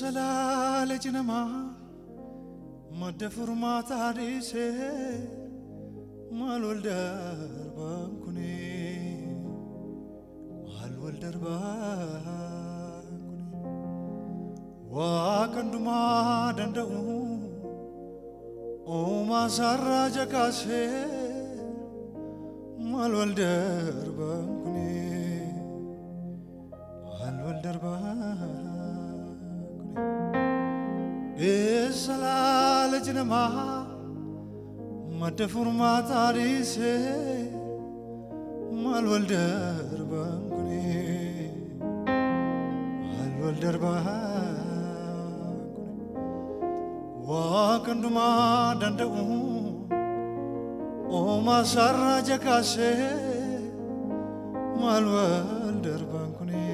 Salale jinama madda furmaata dhiise maal wal darbaan kuni maal wal darbaan kuni Waaqan dhumaa danda'u uumaa sarara jakaase maal wal darbaan kuni maal wal darbaan Salale jinama madda furmaata dhiise maal wal darbaan kuni maal wal darbaan kuni Waaqan dhumaa danda'u uumaa sarara jakaase maal wal darbaan kuni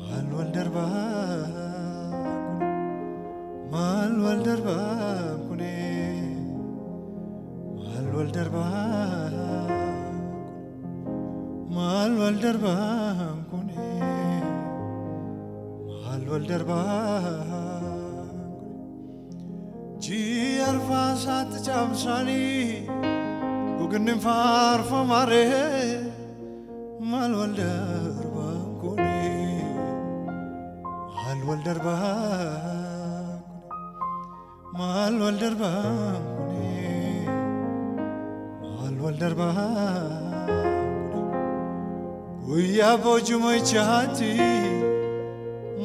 maal wal darbaan Mal wal darbaan kuni mal wal darbaan mal wal darbaan kuni mal wal darbaan ji arfasat jamsani gugnin farfamare mal wal darbaan kuni mal wal darbaan Mal wal darbaan kuni mal wal darbaan guyyaa boojuma ichaati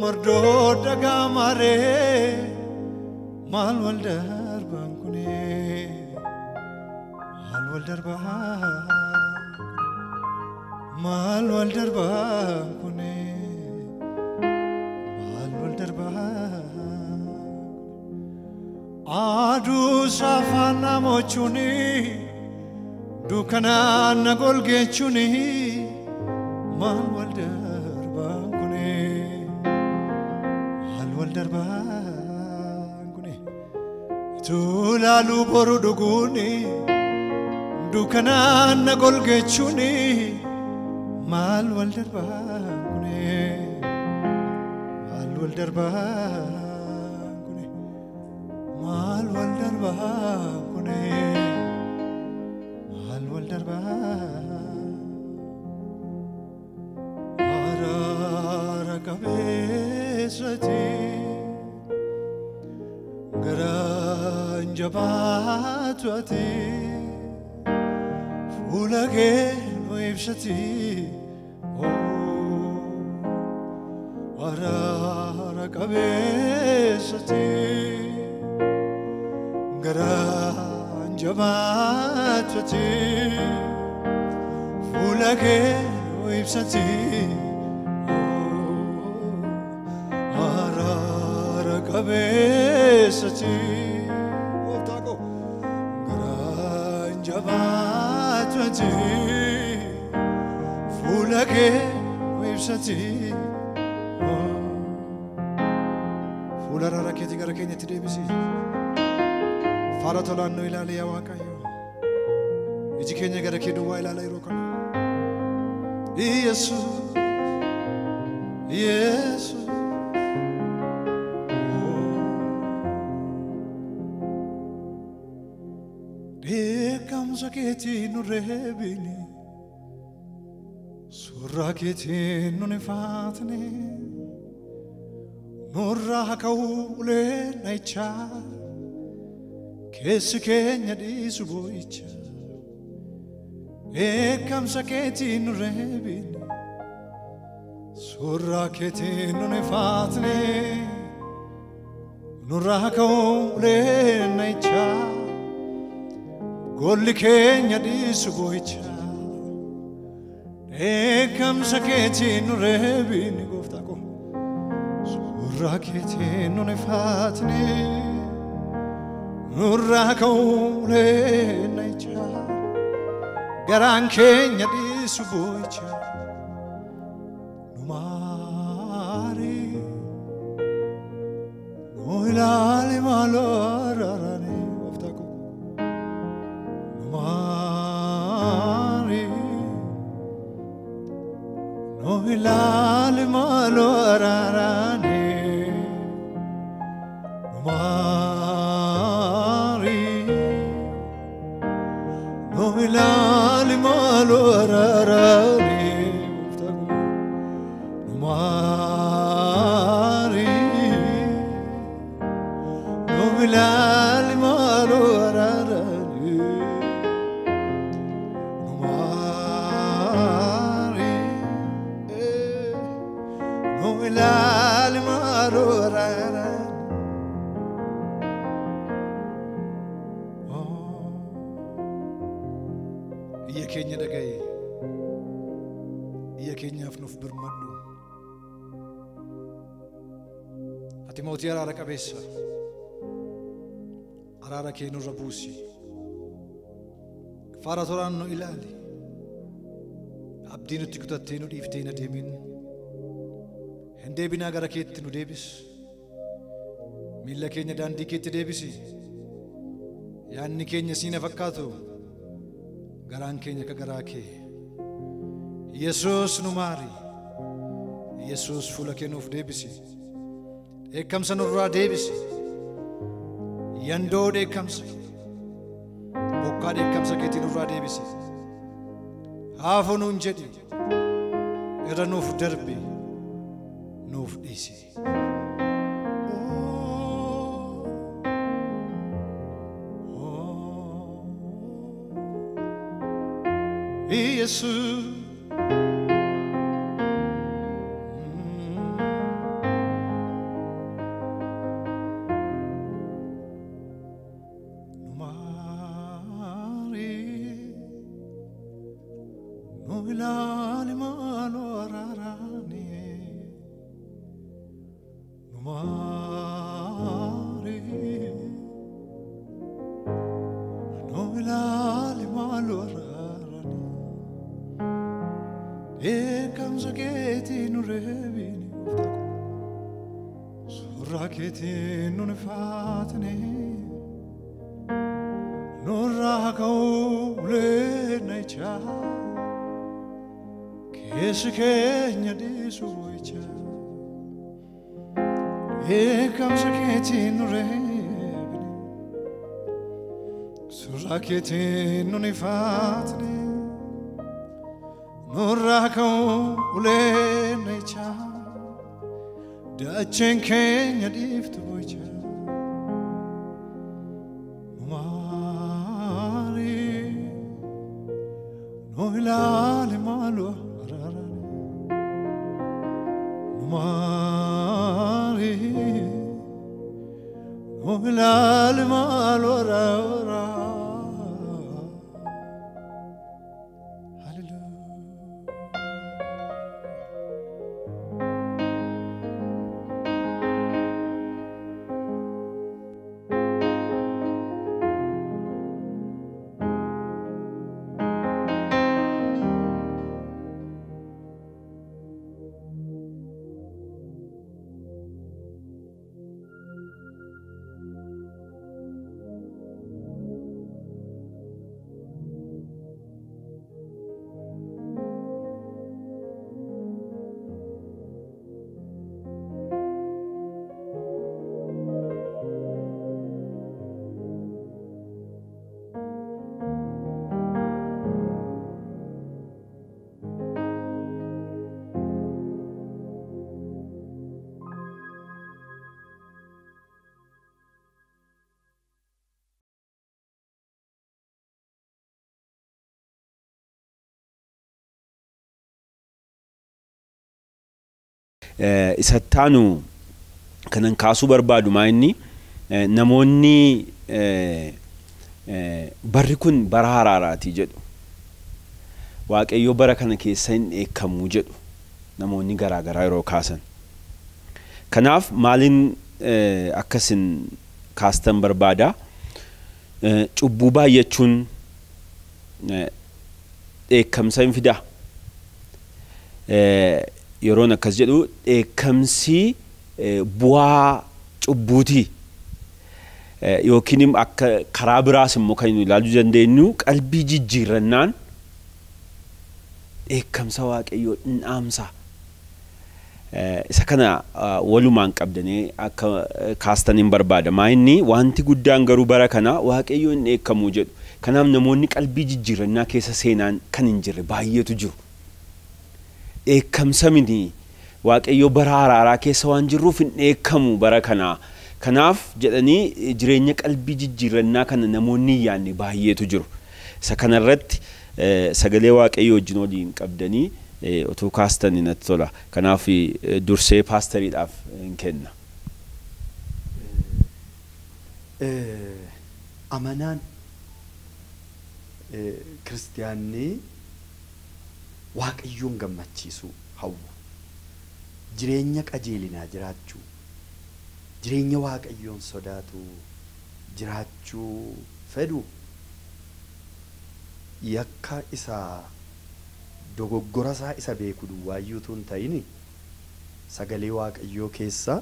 mardoo dhagamare mal wal darbaan kuni mal wal darbaan mal wal darbaan kuni mal wal darbaan Adu safana mochuni dukana nagolge chuni mal wal darbaan kuni mal wal darbaan kuni tulalu boru duguni dukana nagolge chuni mal wal darbaan kuni mal wal darbaan Mal wal darbaan kuni mal wal darbaan Arara kabeesati garaan jabaatu ati fuula kee nu ibsati Arara kabeesati Garaan jabaatoti fuula kee nu ibsati araara qabeessati garaan jabaatoti fuula kee nu ibsati fuula araara keetii gara keenyatti deebisi Faratolan no ilale ya wakayo Ijikenya gara kedu wa ilala irokana Yesu Yesu Dekam saketi nurebini Surra keti nunefatne Nurra hakaule naicha Kessi keenya dhiisu boo'icha Eekamsa keetiin nu reebine Surraa keetiin nu nefaatne Nurraa ka'uulee na'icha Golli keenya dhiisu boo'icha Eekamsa keetiin nu reebine Gooftaa ko Surraa keetiin nu nefaatne Nurra kaule naicha Garaan keenya dhiisu boo'icha Numaari Nu ilaali maaloo araarani Gooftaa ko Numaari No hilal malo ararane no ilali malo ararani no mari no ilali malo ararani no mari no ilali malo ararani. Iya keenya dhagaye iya keenyaaf nuuf birmadhu ati mootii araara qabeessa araara kee nurra buusi faara toraan nu ilaali abdii nutti kutattee nu dhiiftee hin adeemin hin deebinaa gara keetti nu deebisi miilla keenya daandii keetti deebisi yaanni keenya siina fakkaatu garaan keenya ka garaa kee Yesuus nu maari Yesuus fuula kee nuuf deebisi dheekkamsa nurraa deebisi yandoo dheekkamsa bokkaa dheekkamsa keetii nurraa deebisi haafoo nuun jedhi irra nuuf darbi nuuf dhiisi. Jesus Mari no ilali malo ararani no mari no ilali malo ararani Ekamsa keti nurevini surra keti nunfatne nurra kaule necha keshkenya disuicha Ekamsa keti nurevini surra keti nunfatne Nurrako ulenecha dachen kenya diftu bocha Mari no ilali malo ararani Mari no ilali malo ararani. Isattaanu kanan kaasuu barbaadu maayinni namoonni barri kun bara haraaraati jedhu Waaqayyo bara kana keessa hin eekamu jedhu namoonni garaa garaa yeroo kaasan kanaaf maalin akkasin kaastan barbaada cubbuu baay'achuun eekamsa hin fida yeroon akkas jedhu eekamsi bu'aa cubbuuti yookiin akka karaa biraas immoo kan ilaaluu dandeenyu qalbii jijjiirrannaan eekamsa Waaqayyoo dhaamsa isa kana walumaan qabdanii akka kaastaniin barbaada maayinni wanti guddaan garuu bara kana Waaqayyoon eekamu jedhu Kanaaf namoonni qalbii jijjiirannaa keessa seenaan kan hin jirre baay'eetu jiru. Dheekkamsa miti Waaqayyo bara araaraa keessa waan jirruuf hin dheekkamu bara kanaa. Kanaaf jedhanii jireenya qalbii jijjiirannaa kana namoonni yaanne baay'eetu jiru. Isa kanarratti sagalee Waaqayyo wajjin waliin qabdanii utuu kaastanii natti tola. Kanaaf dursee paastariidhaaf hin kenna. Amanaan kiristiyaanni Waaqayyoon gammachiisuu hawwu. Jireenya qajeelinaa jiraachuu. Jireenya Waaqayyoon sodaatu jiraachuu fedhu. Yakka isaa dogoggora isaa isa beeku duwwaayyuutu hin ta'ini sagalee Waaqayyoo keessa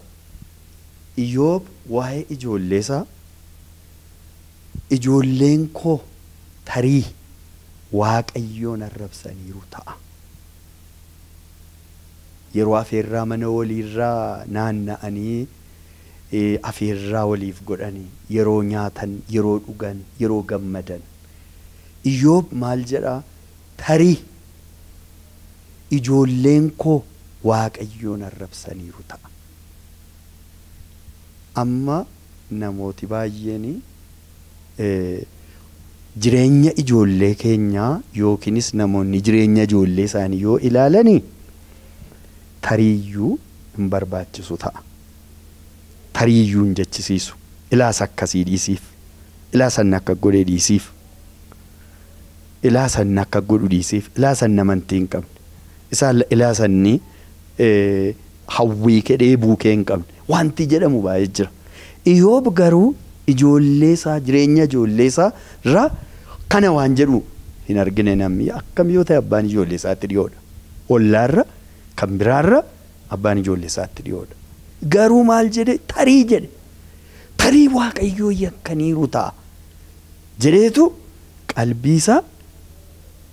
Iyyoob waa'ee ijoollee isaa ijoolleen koo tarii Waaqayyoon arrabsaniiru ta'a. Yeroo afeerraa mana waliirraa naanna'anii afeerraa waliif godhanii yeroo nyaatan yeroo dhugan yeroo gammadan Iyyoob maal jedhaa tarii ijoolleen koo Waaqayyoon arrabsaniiru ta'a. Amma namooti baay'een jireenya ijoollee keenyaa yookiinis namoonni jireenya ijoollee isaanii yoo ilaalanii tariiyyuu hin barbaachisu ta'a. Tariiyyuu hin jechisiisu. Ilaas akkasii dhiisiif. Ilaasan akka godhe dhiisiif. Ilaasan akka godhu dhiisiif. Ilaasan amantii hin qabne. Isaan ilaasanni hawwii kedhee buukee hin qabne. Wanti jedhamu baay'ee jira. Iyyoob garuu ijoollee isaa jireenya ijoollee isaa irraa kana waan jedhu hin argine namni akkam yoo ta'e abbaan ijoollee isaatti dhiyoodha. Ollaarra kan biraarra abbaan ijoollee isaatti dhiyoodha. Garuu maal jedhe tarii jedhe tarii Waaqayyoo yakkaniiru ta'a jedheetu qalbii isaa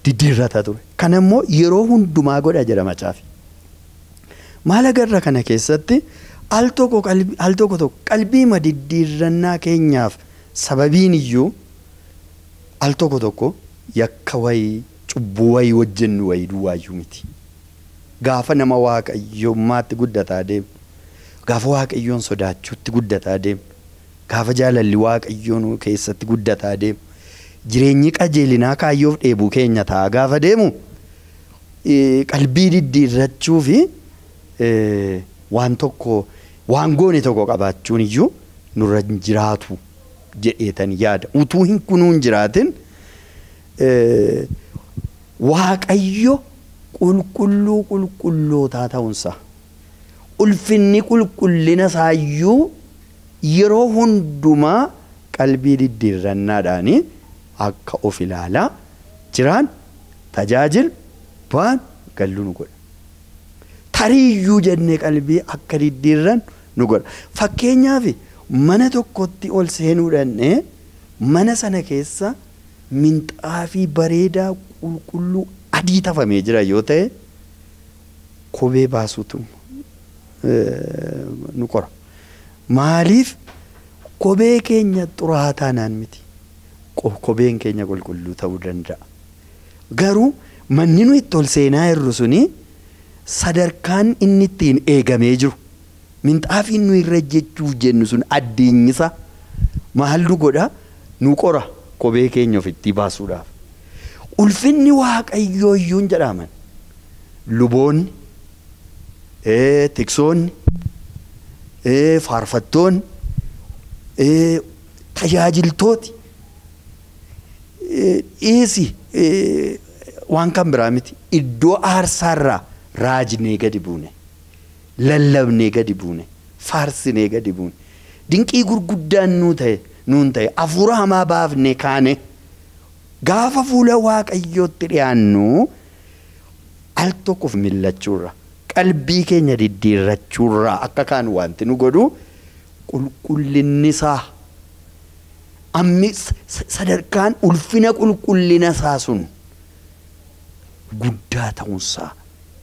diddiirrata ture. Kana immoo yeroo hundumaa godha jedha macaafi. Maal agarra kana keessatti al tokko qalbii diddiirrannaa keenyaaf sababiin iyyuu al tokko yakka wayii cubbuu wayii wajjin wayii duwwaayyuu miti. Gaafa nama Waaqayyummaatti guddataa deemu. Gaafa Waaqayyoon sodaachuutti guddataa deemu. Gaafa jaalalli Waaqayyoon keessatti guddataa deemu. Jireenyi qajeelinaa kaayyoof dheebuu keenya ta'a gaafa deemu qalbii diddiirrachuu fi waan goone tokko qabaachuun iyyuu nurra jiraatu jedheetan yaada. Utuu hin kunuun jiraatin Waaqayyo qulqullootaa ta'unsa. Ulfinni qulqullina isaayyuu yeroo hundumaa qalbii diddiirrannaadhaanii akka of ilaalaa jiraan tajaajil waan gallu nu godha. Tariiyyuu jennee qalbii akka diddiirran nu godha. Fakkeenyaaf mana tokkotti ol seenuudhaan mana sana keessa minxaafii bareedaa qulqulluu adii tafamee jira yoo ta'e kophee baasuutu nu qora. Maaliif kophee keenya xuraa'aa taanaan miti. Kopheen keenya qulqulluu ta'uu danda'a. Garuu manni nu itti ol seenaa jirru suni sadarkaan inni ittiin eegamee jiru minxaafiin nu irra jechuuf jennu sun addeenyisa maal nu godha nu qora kophee keenya ofitti baasuudhaaf. Ulfinni Waaqayyoo iyyuu jedhaman luboonni tiksoonni faarfattoonni tajaajiltooti dhiisi waan kan biraa miti iddoo aarsaarraa raajnee gadi buune lallabnee gadi buune faarsinee gadi buune dinqii gurguddaan nuun ta'e hafuura hamaa baafnee kaane gaafa fuula Waaqayyootti dhiyaannu al tokkoof millachuurra qalbii keenya diddiirrachuurraa akka kaan wanti nu godhu qulqullinni isaa ammi sadarkaan ulfina qulqullina isaa sun guddaa ta'uunsaa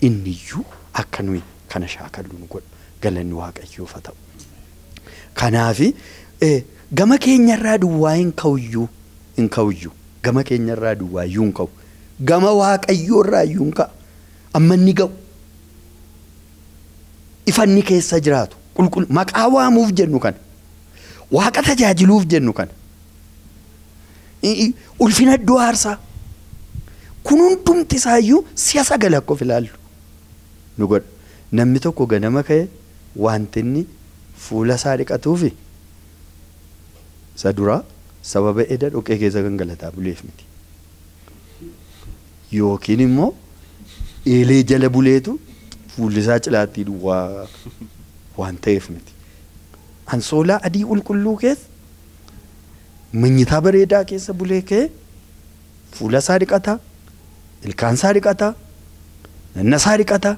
inniyyuu akka nuyi kana shaakallu nu godhu galanni Waaqayyoof haa ta'u. Kanaafi gama keenyarraa duwwaa hin ka'uyyuu gama keenyarraa duwwaayyuu hin ka'u. Gama Waaqayyoorraa iyyuu hin ka'a. Amma inni ga'u. Ifanni keessa jiraatu. Maqaa waamuuf jennu kan. Waaqa tajaajiluuf jennu kan. Ulfina iddoo aarsaa. Kun hundumti isaayyuu si'a sagal akka of ilaallu nu godha. Namni tokko ganama ka'e wanti inni fuula isaa dhiqatuufi isa duraa sababa eda dhoqqee keessa gangalataa buleef miti. Yookiin immoo eelee jala buleetu fuulli isaa cilaattii duwwaa waan ta'eef miti. Ansoolaa adii qulqulluu keessa manyitaa bareedaa keessa bulee ka'e fuula isaa dhiqataa, ilkaan isaa dhiqataa, nanna isaa dhiqataa.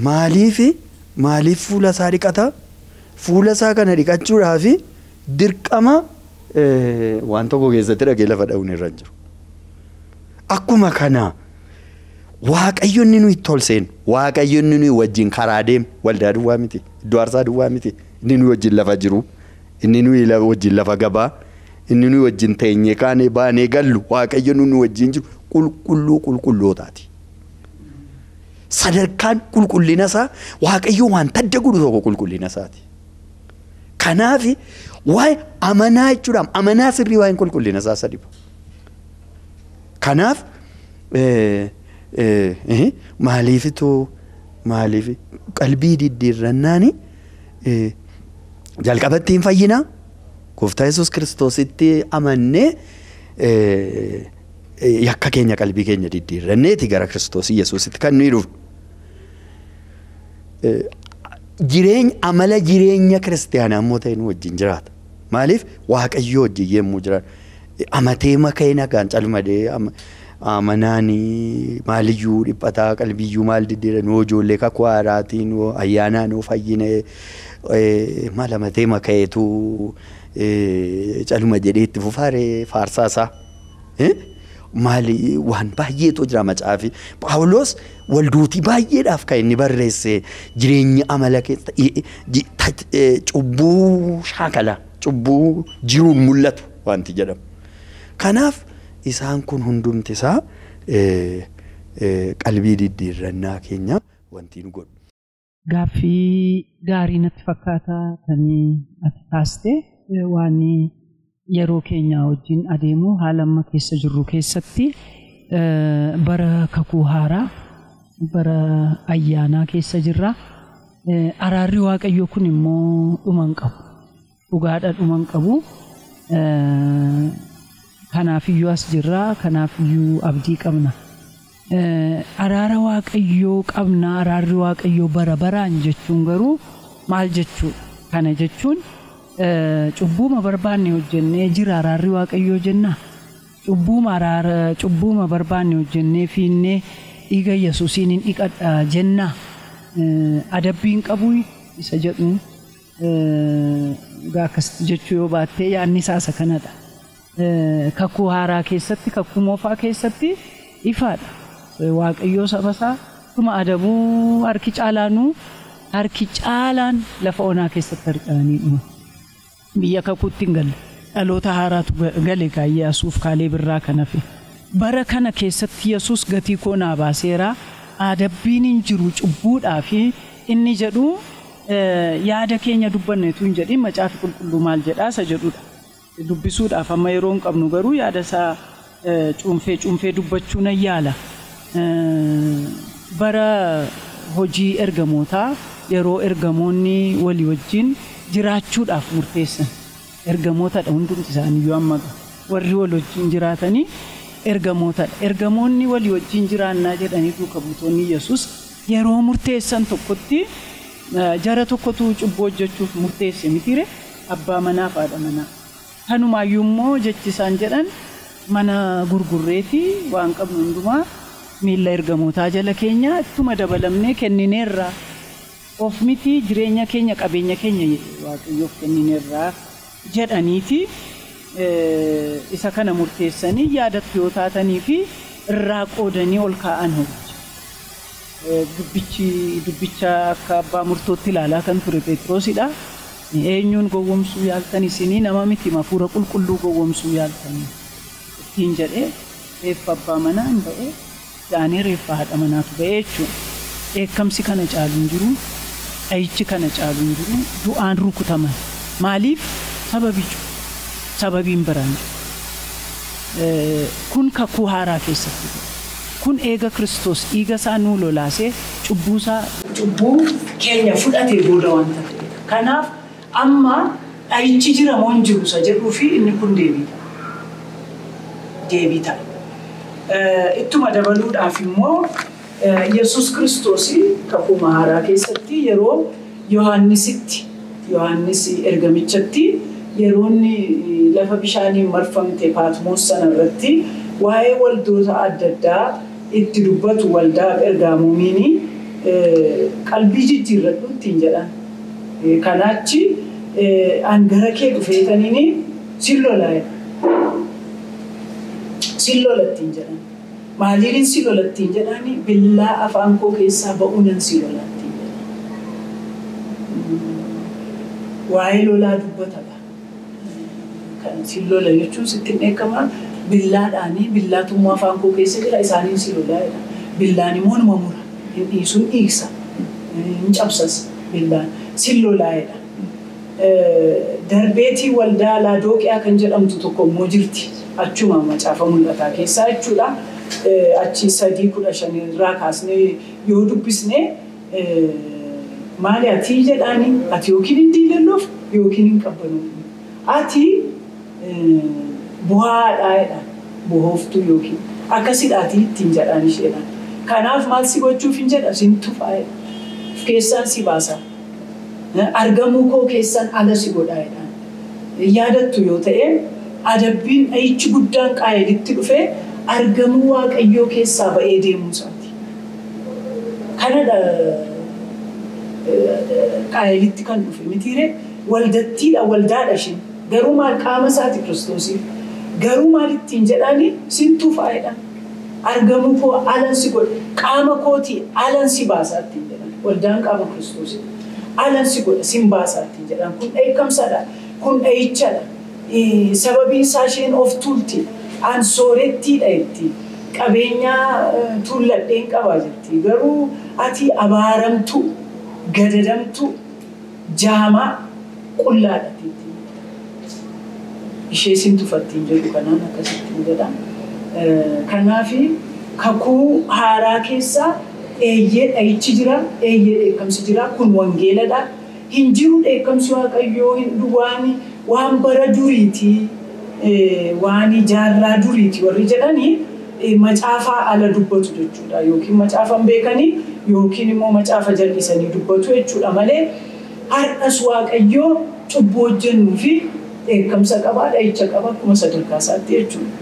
Maaliif fuula isaa dhiqataa? Fuula isaa kana dhiqachuudhaaf dirqama waan tokko keessatti dhaqee lafa dha'uun irra hin jiru. Akkuma kana Waaqayyo inni nuyi itti ol seenu, Waaqayyo inni nuyi wajjin karaa deemu waldaa duwwaa miti, iddoo aarsaa duwwaa miti, inni nuyi wajjin lafa jiru, inni nuyi wajjin lafa gabaa, inni nuyi wajjin teenyee kaanee baanee gallu, Waaqayyo inni nuyi wajjin jiru qulqullootaati. Sadarkaan qulqullina isaa Waaqayyo waan adda godhu tokko qulqullina isaati. Kanaaf waa'ee amanaa jechuudha. Amanaa sirrii waa'een qulqullina isaa isa dhiba. Kanaaf maaliif qalbii diddiirrannaan jalqabatti hin fayyinaa. Gooftaa Yesuus Kiristoositti amannee yakka keenya qalbii keenya diddiirranneeti gara Kiristoos Yesuusitti kan nuyi dhufnu. Amala jireenya kiristaanaa immoo ta'e nu wajjin jiraata. Maaliif Waaqayyo wajjin yemmuu jiraata. Amatee makee nagaan calmadee amanaanii maaliyyuu dhiphataa qalbiyyuu maal diddiira nuu ijoollee kakuu haaraatiin ayyaanaa nuu fayyine maal amatee makeetu calma jedhee itti fufaaree faarsaasaa. Maali waan baay'eetu jira macaafi. Phaawulos walduutii baay'eedhaaf kan inni barreesse jireenya amala keessa cubbuu shaakala cubbuu jiruun mul'atu wanti jedhamu. Kanaaf isaan kun hundumti isaa qalbii diddiirrannaa keenya wanti nu godhu. Gaaffii gaarii natti fakkaataa kan ati kaaste waan yeroo keenya wajjin adeemu haala amma keessa jirru keessatti bara kakuu haaraa bara ayyaanaa keessa jirra. Araarri Waaqayyoo kun immoo dhuma hin qabu. Dhugaadha dhuma hin qabu. Kanaafiyyuu as jirra. Kanaafiyyuu abdii qabna. Araara Waaqayyoo qabna. Araarri Waaqayyoo bara baraan jechuun garuu maal jechuudha? Kana jechuun cubbuma barbaanne hojjennee jira araarri Waaqayyoo jenna. Cubbuma barbaanne hojjennee fiinnee dhiiga Yesuusiin hin dhiqadha jenna. Adabbiin qabu isa jedhu akkasitti jechuu yoo baattee yaadni isaasa kanadha. Kakuu haaraa keessatti kakuu moofaa keessatti ifaadha. Waaqayyoo saba isaa tuma adabuu harki caalaan lafa onaa keessatti argamanii dhuma. Biyya kakuutti hin galle dhaloota haaraatu gale Iyyaasuuf Kaaleb irraa kan hafe. Bara kana keessatti Yesuus gatii koo naa baaseera. Adabbiin hin jiru cubbuudhaaf inni jedhu yaada keenya dubbanneetu hin jedhin macaafi qulqulluu maal jedhaa isa jedhudha. Dubbisuudhaaf amma yeroo hin qabnu garuu yaada isaa cuunfee dubbachuu nan yaala. Bara hojii ergamootaa yeroo ergamoonni walii wajjin jiraachuudhaaf murteessan ergamootadha hundumti isaaniiyyuu amma warri wal wajjin jiraatanii ergamootadha. Ergamoonni walii wajjin jiraannaa jedhanii duuka buutonni Yesuus yeroo murteessan tokkotti jara tokkotu cubbuu hojjechuuf murteesse mitire abbaa manaa fi haadha manaa. Kanumaayyuu immoo jechi isaan jedhan mana gurgurreeti waan qabnu hundumaa miilla ergamootaa jala keenya ittuma dabalamnee kennineerra. Of miti jireenya keenya qabeenya keenya Waaqayyoof kennineerra jedhaniiti isa kana murteessanii yaadatti yoo taatanii fi irraa qoodanii ol kaa'an dubbicha akka abbaa murtootti ilaalaa kan ture Phexrosidha. Eenyuun gowwomsuu yaaltan isinii nama miti hafuura qulqulluu gowwomsuu yaaltan ittiin jedhee reeffa abbaa manaa hin ba'ee daanee reeffa haadha manaatu ba'ee jechuudha. Dheekkamsi kana caalu hin jiru, dhayichi kana caalu hin jiru, du'aan rukutaman. Maaliif? Sababiin biraan jiru. Kun kakuu haaraa keessatti. Kun eega Kiristoos dhiiga isaa nuu lolaasee cubbuu keenya fudhatee booda wanta ta'e. Kanaaf amma dhayichi jira moo hin jiru isa jedhuu fi inni kun deebii ta'a. Ittuma dabaluudhaaf immoo Yesuus Kiristoos kakuu haaraa keessatti yeroo Yohaannis ergamichatti yeroo inni lafa bishaaniin marfamte Paatmoos sana irratti waa'ee waldoota adda addaa itti dubbatu waldaa Phergaamoomii qalbii jijjiirradhu ittiin jedhan. Kanaachi angara kee dhufeetaniin sillolattiin jedhan. Maaliin sillolattiin jedhani billaa afaan koo keessaa ba'uunan sillolattiin jedhan. Waa'ee lolaa dubbatadha. Kan sillola jechuun sittiin eekamaa billaadhaanii billaatummaa afaan koo keessa jira isaaniin silolaadha. Billaan immoo nama mura. Hin dhiisuun dhiigsa. Hin cabsas billaan. Sillolaadha. Darbeetii waldaa Laadooqiyaa kan jedhamtu tokko immoo jirti. Achuma macaafa mul'ataa keessaa jechuudha. Achi 3:15 irraa kaasnee yoo dubbisne maali ati jedhaani ati yookiin hin diilaloof yookiin hin qabbanoof. Ati bu'aadhaadha. Bu'ooftuu yookiin akkasidhaati ittiin jedhaan isheedhaan. Kanaaf maal si gochuuf hin jedha sin tufaa'edha. Keessaan si baasa. Argamuu koo keessan ala si godhaa'edhaan. Yaadattu yoo ta'e adabbiin dhayichi guddaan qaayilitti dhufee argamuu Waaqayyoo keessaa ba'ee deemuusaati. Kanadha qaayilitti kan dhufe mitiiree waldattiidha waldaadha isheen. Garuu maal qaama isaati Kiristoosiif. Garuu maal ittiin jedhaani sin tufaa'edhaan. Argamuu koo alan si godha. Qaama kootii alan si baasaa ittiin jedhan. Waldaan qaama Kiristoosiif. Alan si godha sin baasaa ittiin jedhan. Kun dheekkamsadha. Kun dhayichadha. Sababiin isaa isheen of tuulti. Ansoorettiidha jetti. Qabeenyaa tuulladheen qabaa jetti. Garuu ati abaaramtu, gadadamtu, jaamaa, qullaadha jetti. Ishee sin tufattiin jedhu kanaan akkasittiin jedha. Kanaafi kakuu haaraa keessaa eeyyee dhayichi jira, eeyyee dheekkamsi jira. Kun wangeeladha. Hin jiru dheekkamsi Waaqayyoo hin duwwaani waan bara duriitii. Waan jaarraa duriiti warri jedhanii macaafaa ala dubbatu jechuudha. Yookiin macaafan beekanii yookiin immoo macaafa jallisanii dubbatu jechuudha malee har'as Waaqayyoo cubbuu hojjennuu fi dheekkamsa qabaa dhayicha qaba akkuma sadarkaa isaatti jechuudha.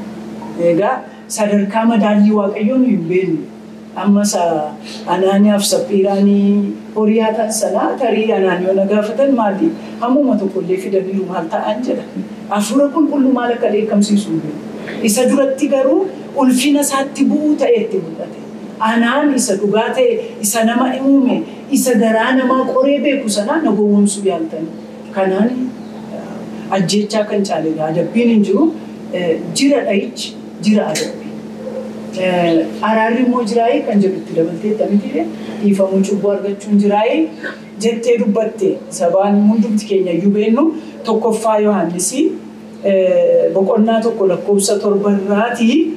Egaa sadarkaa madaallii Waaqayyoon hin beeknu. Amma Anaaniyaaf Saphiiraanii horii haatan sanaa tarii Anaaniyoona gaafatan maali? Hammuma tokkollee fidaniiru maal ta'an jedha. Hafuura qulqulluu maal akka dheekkamsiisu isa duratti garuu ulfina isaatti bu'uu ta'etti mul'ate. Anaan isa dhugaa ta'e, isa nama uume, isa garaa namaa qoree beeku sanaa na gowwoomsuu yaaltanii. Kanaan ajjechaa kan caaledha. Adabbiin hin jiru. Jira dhayichi, jira adabbii. Araarri immoo jiraayee kan jedhutti dabaltee tamitidhe dhiifamuu cubbuu argachuun jiraayee jettee dubbatte sabaan hundumti keenya iyyuu beennu tokkoffaa Yohaannisii boqonnaa 1:7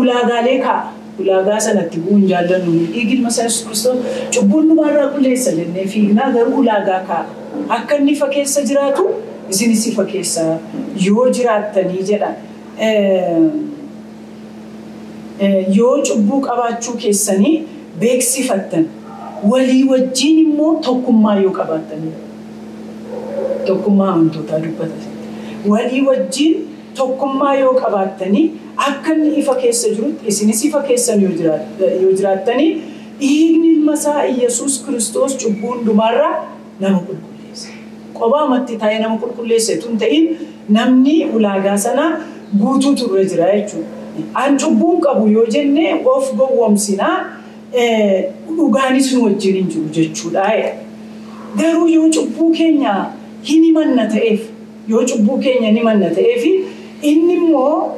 ulaagaalee kaa'a. Ulaagaa sanatti bu'uun jaallannu dhiigni Yesuus Kiristoos cubbuun numarraa qulleessa jennee fiignaa garuu ulaagaa kaa'a. Akka inni ifa keessa jiraatu isinis ifa keessa yoo jiraattanii jedha. Yoo cubbuu qabaachuu keessanii beeksifattan walii wajjin immoo tokkummaa yoo qabaattan tokkummaa amantootaa dubbata. Walii wajjin tokkummaa yoo qabaattanii akka inni ifa keessa jirutti isinis ifa keessan yoo jiraattanii dhiigni ilma isaa Yesuus Kiristoos cubbuu hundumaarraa nama qulqulleessa. Qobaamatti taa'ee nama qulqulleessa tun ta'in namni ulaagaa sana guutuu turre jira jechuudha. An cubbuun qabu yoo jenne of gowwoomsinaa dhugaanis nu wajjin hin jiru jechuudha. Garuu yoo cubbuu keenya hin himanna ta'eef yoo cubbuu keenya hin himanna ta'eef inni immoo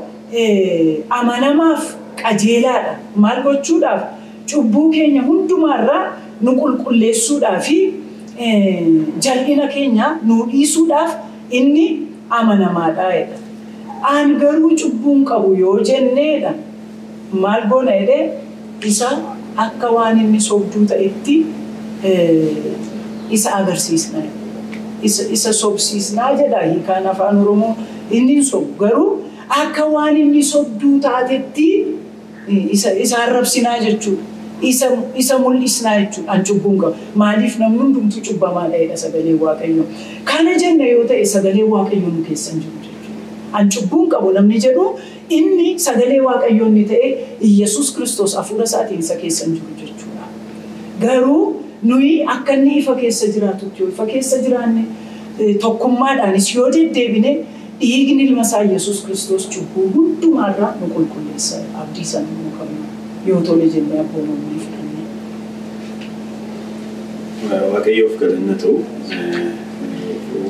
amanamaaf qajeelaadha. Maal gochuudhaaf cubbuu keenya hundumaarraa nu qulqulleessuudhaaf jal'ina keenya nu dhiisuudhaaf inni amanamaadha jedha. Aan garuu cubbuun qabu yoo jenneedha. Maal goona jedhee isa akka waan inni sobduu ta'etti isa agarsiisna. Isa sobsiisnaa jedha hiikaan afaan Oromoo inni sobu garuu akka waan inni sobduu taatetti isa arrabsinaa jechuudha. Isa mul'isnaa jechuudha. An cubbuun qabu. Maaliif namni hundumtuu cubbamaadha jedha sagalee Waaqayyoo. Kana jenna yoo ta'e sagalee Waaqayyoo nu keessa hin jiru jechuudha. An cubbuun qabu namni jedhu inni sagalee Waaqayyoo inni ta'e Iyesuus Kiristoos hafuura isaatiin isa keessa hin jiru jechuudha. Garuu nuyi akka inni ifa keessa jiraatutti yoo ifa keessa jiraanne tokkummaadhaanis yoo deddeebine dhiigni ilma isaa Iyesuus Kiristoos cubbuu hundumaarraa nu qulqulleessa. Abdii sana nu qabna. Yoo tole jennee abboomamnee fudhannee. Waaqayyoof galanna ta'u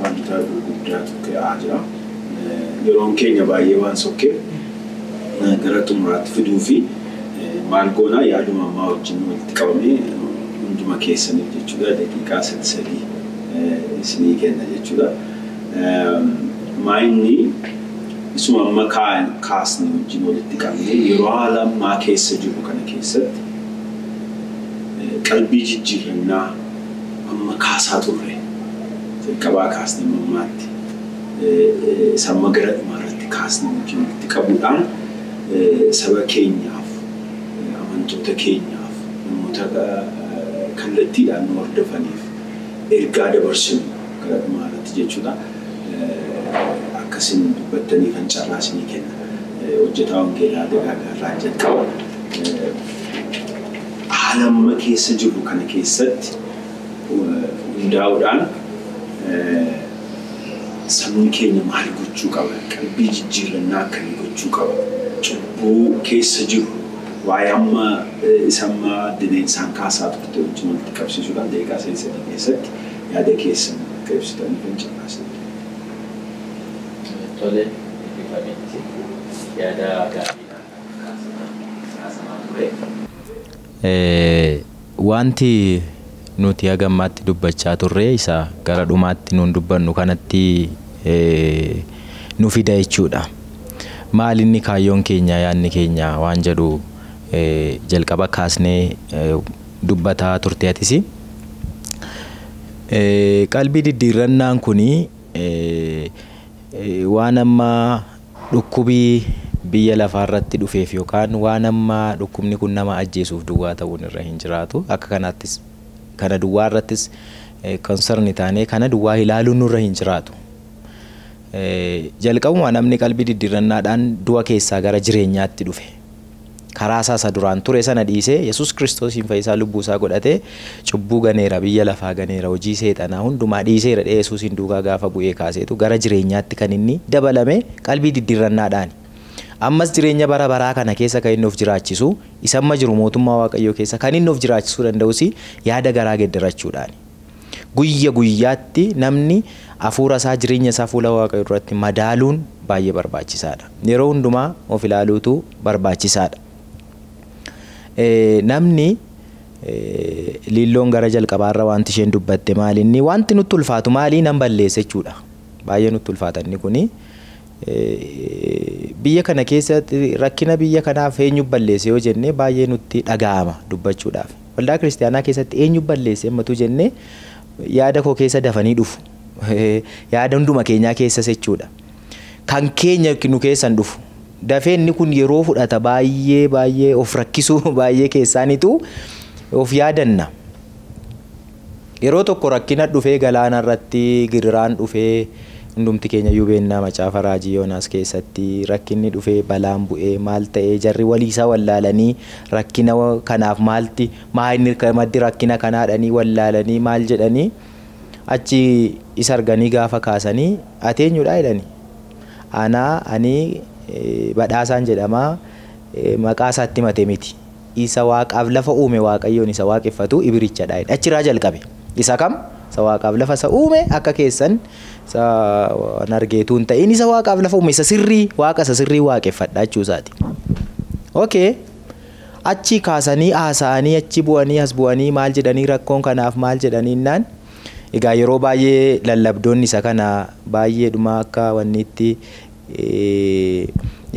wanta gurguddaatu ka'aa jira. Yeroon keenya baay'ee waan sokkee gara xumuraatti fiduu fi maal goonaa yaaduma ammaa wajjin walitti qabamee hunduma keessaniif jechuudha daqiiqaa sadii isinii kenna jechuudha. Maayinni isuma amma kaasne wajjin walitti qabnee yeroo haala ammaa keessa jiru kana keessatti qalbii jijjiirannaa amma kaasaa turre jalqabaa kaasne mammaatti samma gara dhumaarratti kaasne wajjin walitti qabuudhaan saba keenyaaf amantoota keenyaaf namoota kallattiidhaan nu hordofaniif ergaa dabarsinu gara dhumaarratti jechuudha. Akkasin dubbattanii kan carraa isinii kenna. Hojjetaa wangeelaa dagaagaa jalqaba. Haala amma keessa jiru kana keessatti hundaa'uudhaan sabni keenya maal gochuu qaba? Qalbii jijjiirannaa akkamii gochuu qaba? Cubbuu keessa jiru waa'ee amma isamma dineensaan kaasaa turte wajjin walitti qabsiisuudhaan daqiiqaa sadii keessatti yaada keessan akka ibsitanii kan carraa isinii. Tole bifametti yaada gaariidhaan kaasamaa ture. Wanti nuti hagammaatti dubbachaa turre isa gara dhumaatti nuun dubbannu kanatti nu fida jechuudha. Maal inni kaayyoon keenya yaadni keenya waan jedhu jalqaba kaasnee dubbataa turte atis. Qalbii diddiirrannaan kuni waan amma dhukkubii biyya lafaarratti dhufeef yookaan waan amma dhukkubni kun nama ajjeesuuf duwwaa ta'uun irra hin jiraatu. Akka kanaattis kana duwwaa irrattis konsarni taanee kana duwwaa ilaaluun irra hin jiraatu. Jalqabuma namni qalbii diddiirrannaadhaan du'a keessaa gara jireenyaatti dhufe. Karaa isaa duraan ture sana dhiisee Yesuus Kiristoosiin fayyisaa lubbuu isaa godhatee cubbuu ganeera biyya lafaa ganeera hojii seexanaa hundumaa dhiiseera dhee Yesuusiin duukaa gaafa bu'ee kaaseetu gara jireenyaatti kan inni dabalame qalbii diddiirrannaadhaan. Ammas jireenya bara baraa kana keessa kan inni of jiraachisu isamma jiru mootummaa Waaqayyoo keessa kan inni of jiraachisuu danda'us yaada garaa geddarachuudhaan. Guyya guyyaatti namni hafuura isaa jireenya isaa fuula Waaqayyoo irratti madaaluun baay'ee barbaachisaadha. Yeroo hundumaa of ilaaluutu barbaachisaadha. Namni liilloon gara jalqabaarra wanti isheen dubbatte maali inni wanti nutti ulfaatu maali nan balleessa jechuudha. Baay'ee nutti ulfaatanni kuni biyya kana keessatti rakkina biyya kanaaf eenyu balleesse yoo jenne baay'ee nutti dhaga'ama dubbachuudhaaf. Waldaa kiristaanaa keessatti eenyu balleesse hammatu jenne yaada koo keessa dafanii dhufu. Yaada hunduma keenyaa keessas jechuudha. Kan keenya nu keessan dhufu. Dafeenni kun yeroo fudhata baay'ee of rakkisuu baay'ee keessaanitu of yaadanna. Yeroo tokko rakkina dhufee galaana irratti giriraan dhufee hundumti keenya yubeennaa macaafa raajii Yoonaas keessatti rakkinni dhufee balaan bu'ee maal ta'ee jarri waliisaa wallaalanii rakkina kanaaf maalti maayinni maddi rakkina kanaadhanii wallaalanii maal jedhanii achi isa arganii gaafa kaasanii ateenyudha jedhanii. Ani badhaasaan jedhama maqaa isaatti mate miti. Isa waaqaaf lafa uume Waaqayyoon isa waaqeffatu Ibrichadha. Achiraa jalqabe. Isa kam? isa waaqaaf lafa isa uume akka keessan isa nargeetuun ta'in isa waaqaaf lafa uume isa sirrii waaqa isa sirrii waaqeffadhaa jechuusaati. Okay. Achi kaasanii haasa'anii achi bu'anii as bu'anii maal jedhanii rakkoon kanaaf maal jedhanii naan egaa yeroo baay'ee lallabdoonni isa kana baay'eedhuma akka wanniitti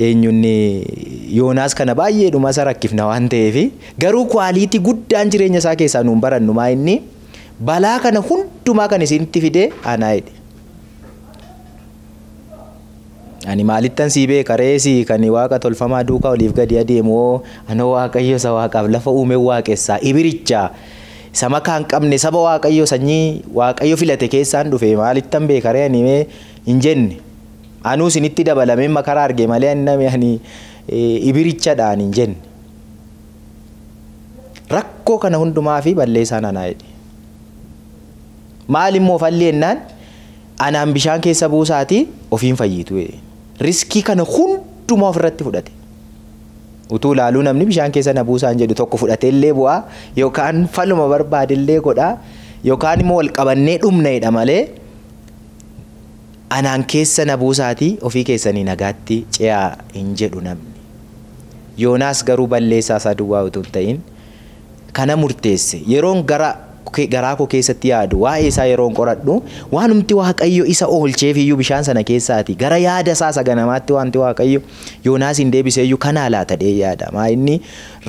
eenyunni Yoonaas kana baay'eedhuma isa rakkifna waan ta'eef garuu kwaaliitii guddaan jireenya isaa keessaa nuun barannu maa inni balaa kana hundumaa kan isinitti fide anaa jedhe. Ani maalittan sii beeka reesii kan waaqa tolfamaa duukaa oliif gadi adeemu ana waaqayyo isa waaqaaf lafa uume waaqessaa ibiricha isa makaa hin qabne saba waaqayyo sanyii waaqayyo filate keessaan dhufe maalittan beeka ree ani hin jenne anuu isinitti dabalamee makara arge malee ani ibirichadhaan hin jenne. Rakkoo kana hundumaa fi balleessaan anaa jedhe. Maal immoo falli ennaan anaan bishaan keessa buusaati ofiin fayyitu riskii kana hundumaa ofirratti fudhate. Utuu laaluu namni bishaan keessa na buusaan jedhu tokko fudhatee illee bu'aa yookaan faluma barbaade illee godhaa yookaan immoo wal qabannee dhumneedha malee anaan keessa na buusaati ofii keessanii nagaatti ce'aa hin jedhu namni. Yoonaas garuu balleessaa isaa duwwaa utuu hin ta'in kana murteesse yeroon garaa koo keessatti yaadu waa'ee isaa yeroon qoradhu waanumti waaqayyo isa oolcheef iyyuu bishaan sana keessaati gara yaada isaa saganamaatti waanti waaqayyo Yoonaas hin deebisee iyyuu kanaa laata dhee yaada maa inni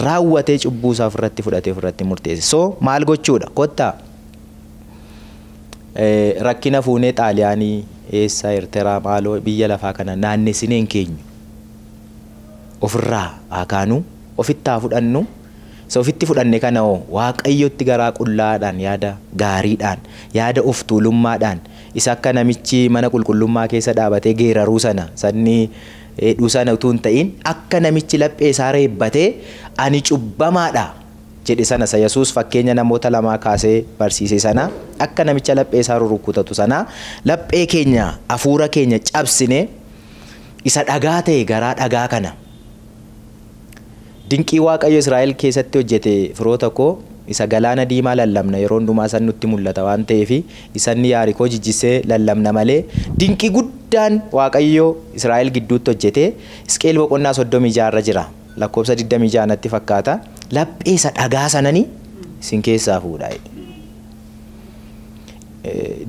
raawwatee cubbuu isaa ofirratti fudhatee ofirratti murteesse. So maal gochuudha kottaa rakkina fuunee Xaaliyaanii eessa Eerteraa maaloo biyya lafaa kana naannessineen keenyu ofirraa akaanu ofitti haa fudhannu. So ofitti fudhanne kana waaqayyotti garaa qullaadhaan yaada gaariidhaan yaada of tuulummaadhaan isa akka namichi mana qulqullummaa keessa dhaabatee geeraruu sana sanni dheedhuu sana utuu hin ta'in akka namichi laphee isaa reebbatee ani cubbamaadha jedhe sana sa Yesuus fakkeenya namoota lamaa kaasee barsiise sana akka namicha laphee isaa rurukkutatu sana laphee keenya hafuura keenya cabsine isa dhagaa ta'e garaa dhagaa kana. Dinqii waaqayyo Israa'el keessatti hojjete firoota koo isa galaana diimaa lallabna yeroo hundumaa san nutti mul'ata waan ta'eef isanni Yaarikoo jijjisee lallabna malee dinqii guddaan waaqayyo Israa'el gidduutti hojjete Hisqeel boqonnaa 36 irra jira lakkoofsa 26 natti fakkaata laphee isa dhagaa sananii isin keessaa fuudha.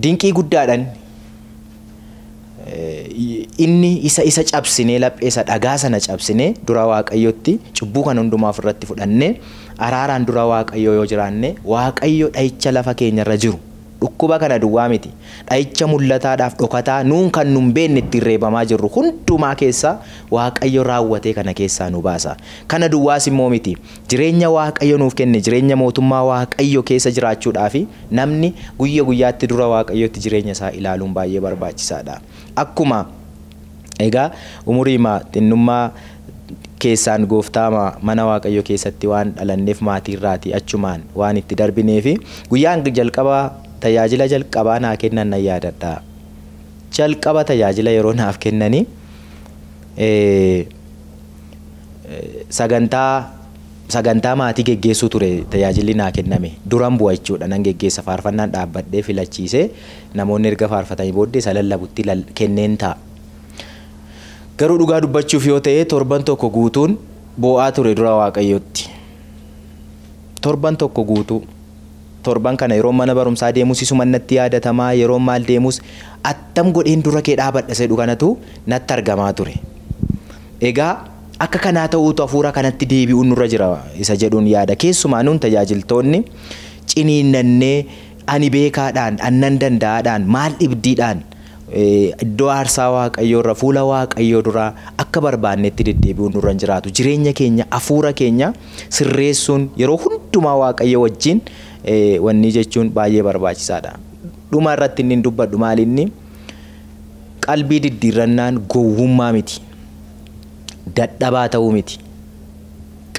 Dinqii guddaadhaan inni isa cabsine laphee isa dhagaa sana cabsine dura waaqayyotti cubbuu kan hundumaa ofirratti fudhanne araaraan dura waaqayyo yoo jiraanne waaqayyo dha'icha lafa keenyarra jiru dhukkuba kana duwwaa miti dha'icha mul'ataadhaaf dhokataa nuun kan nun beenne ittiin reebamaa jirru hundumaa keessaa waaqayyo raawwatee kana keessaa nu baasa. Kana duwwaas immoo miti jireenya waaqayyo nuuf kenne jireenya mootummaa waaqayyo keessa jiraachuudhaaf namni guyya guyyaatti dura waaqayyotti jireenya isaa ilaaluun baay'ee barbaachisaadha. Akkuma egaa umuriima xinnummaa keessaan gooftaa mana waaqayyo keessatti waan dhalanneef maatii irraati achumaan waan itti darbineef guyyaan jalqabaa tajaajila jalqabaa naa kennan nan yaadadha. Jalqaba tajaajila yeroo naaf kennanii sagantaa maatii geggeessuu ture tajaajilli naa kenname duran bu'a jechuudha nan geggeessa faarfannaan dhaabbadhee filachiisee namoonni erga faarfatanii booddee isa lallabutti kenneen ta'a. Garuu dhugaa dubbachuuf yoo ta'e torban tokko guutuun boo'aa ture dura waaqayyotti. Torban tokko guutuu torban kana yeroo mana barumsaa deemus isuma natti yaadatamaa yeroo maal deemus attam godheen dura kee dhaabadha jedhu kanatu natti argamaa ture. Egaa akka kanaa ta'uutu hafuura kanatti deebi'uun nurra jira isa jedhuun yaada. Keessumaa nuun tajaajiltoonni ciniinnannee ani beekaadhaan annan danda'aadhaan maal dhibdiidhaan iddoo aarsaa waaqayyoo irra fuula waaqayyoo dura akka barbaannetti deddeebi'uun nurra jiraatu. Jireenya keenya hafuura keenya sirreessuun yeroo hundumaa waaqayyo wajjin wanni jechuun baay'ee barbaachisaadha. Dhuma irratti inni dubbadhu maalinni qalbii diddiirrannaan gowwummaa miti. Dadhabaa ta'uu miti.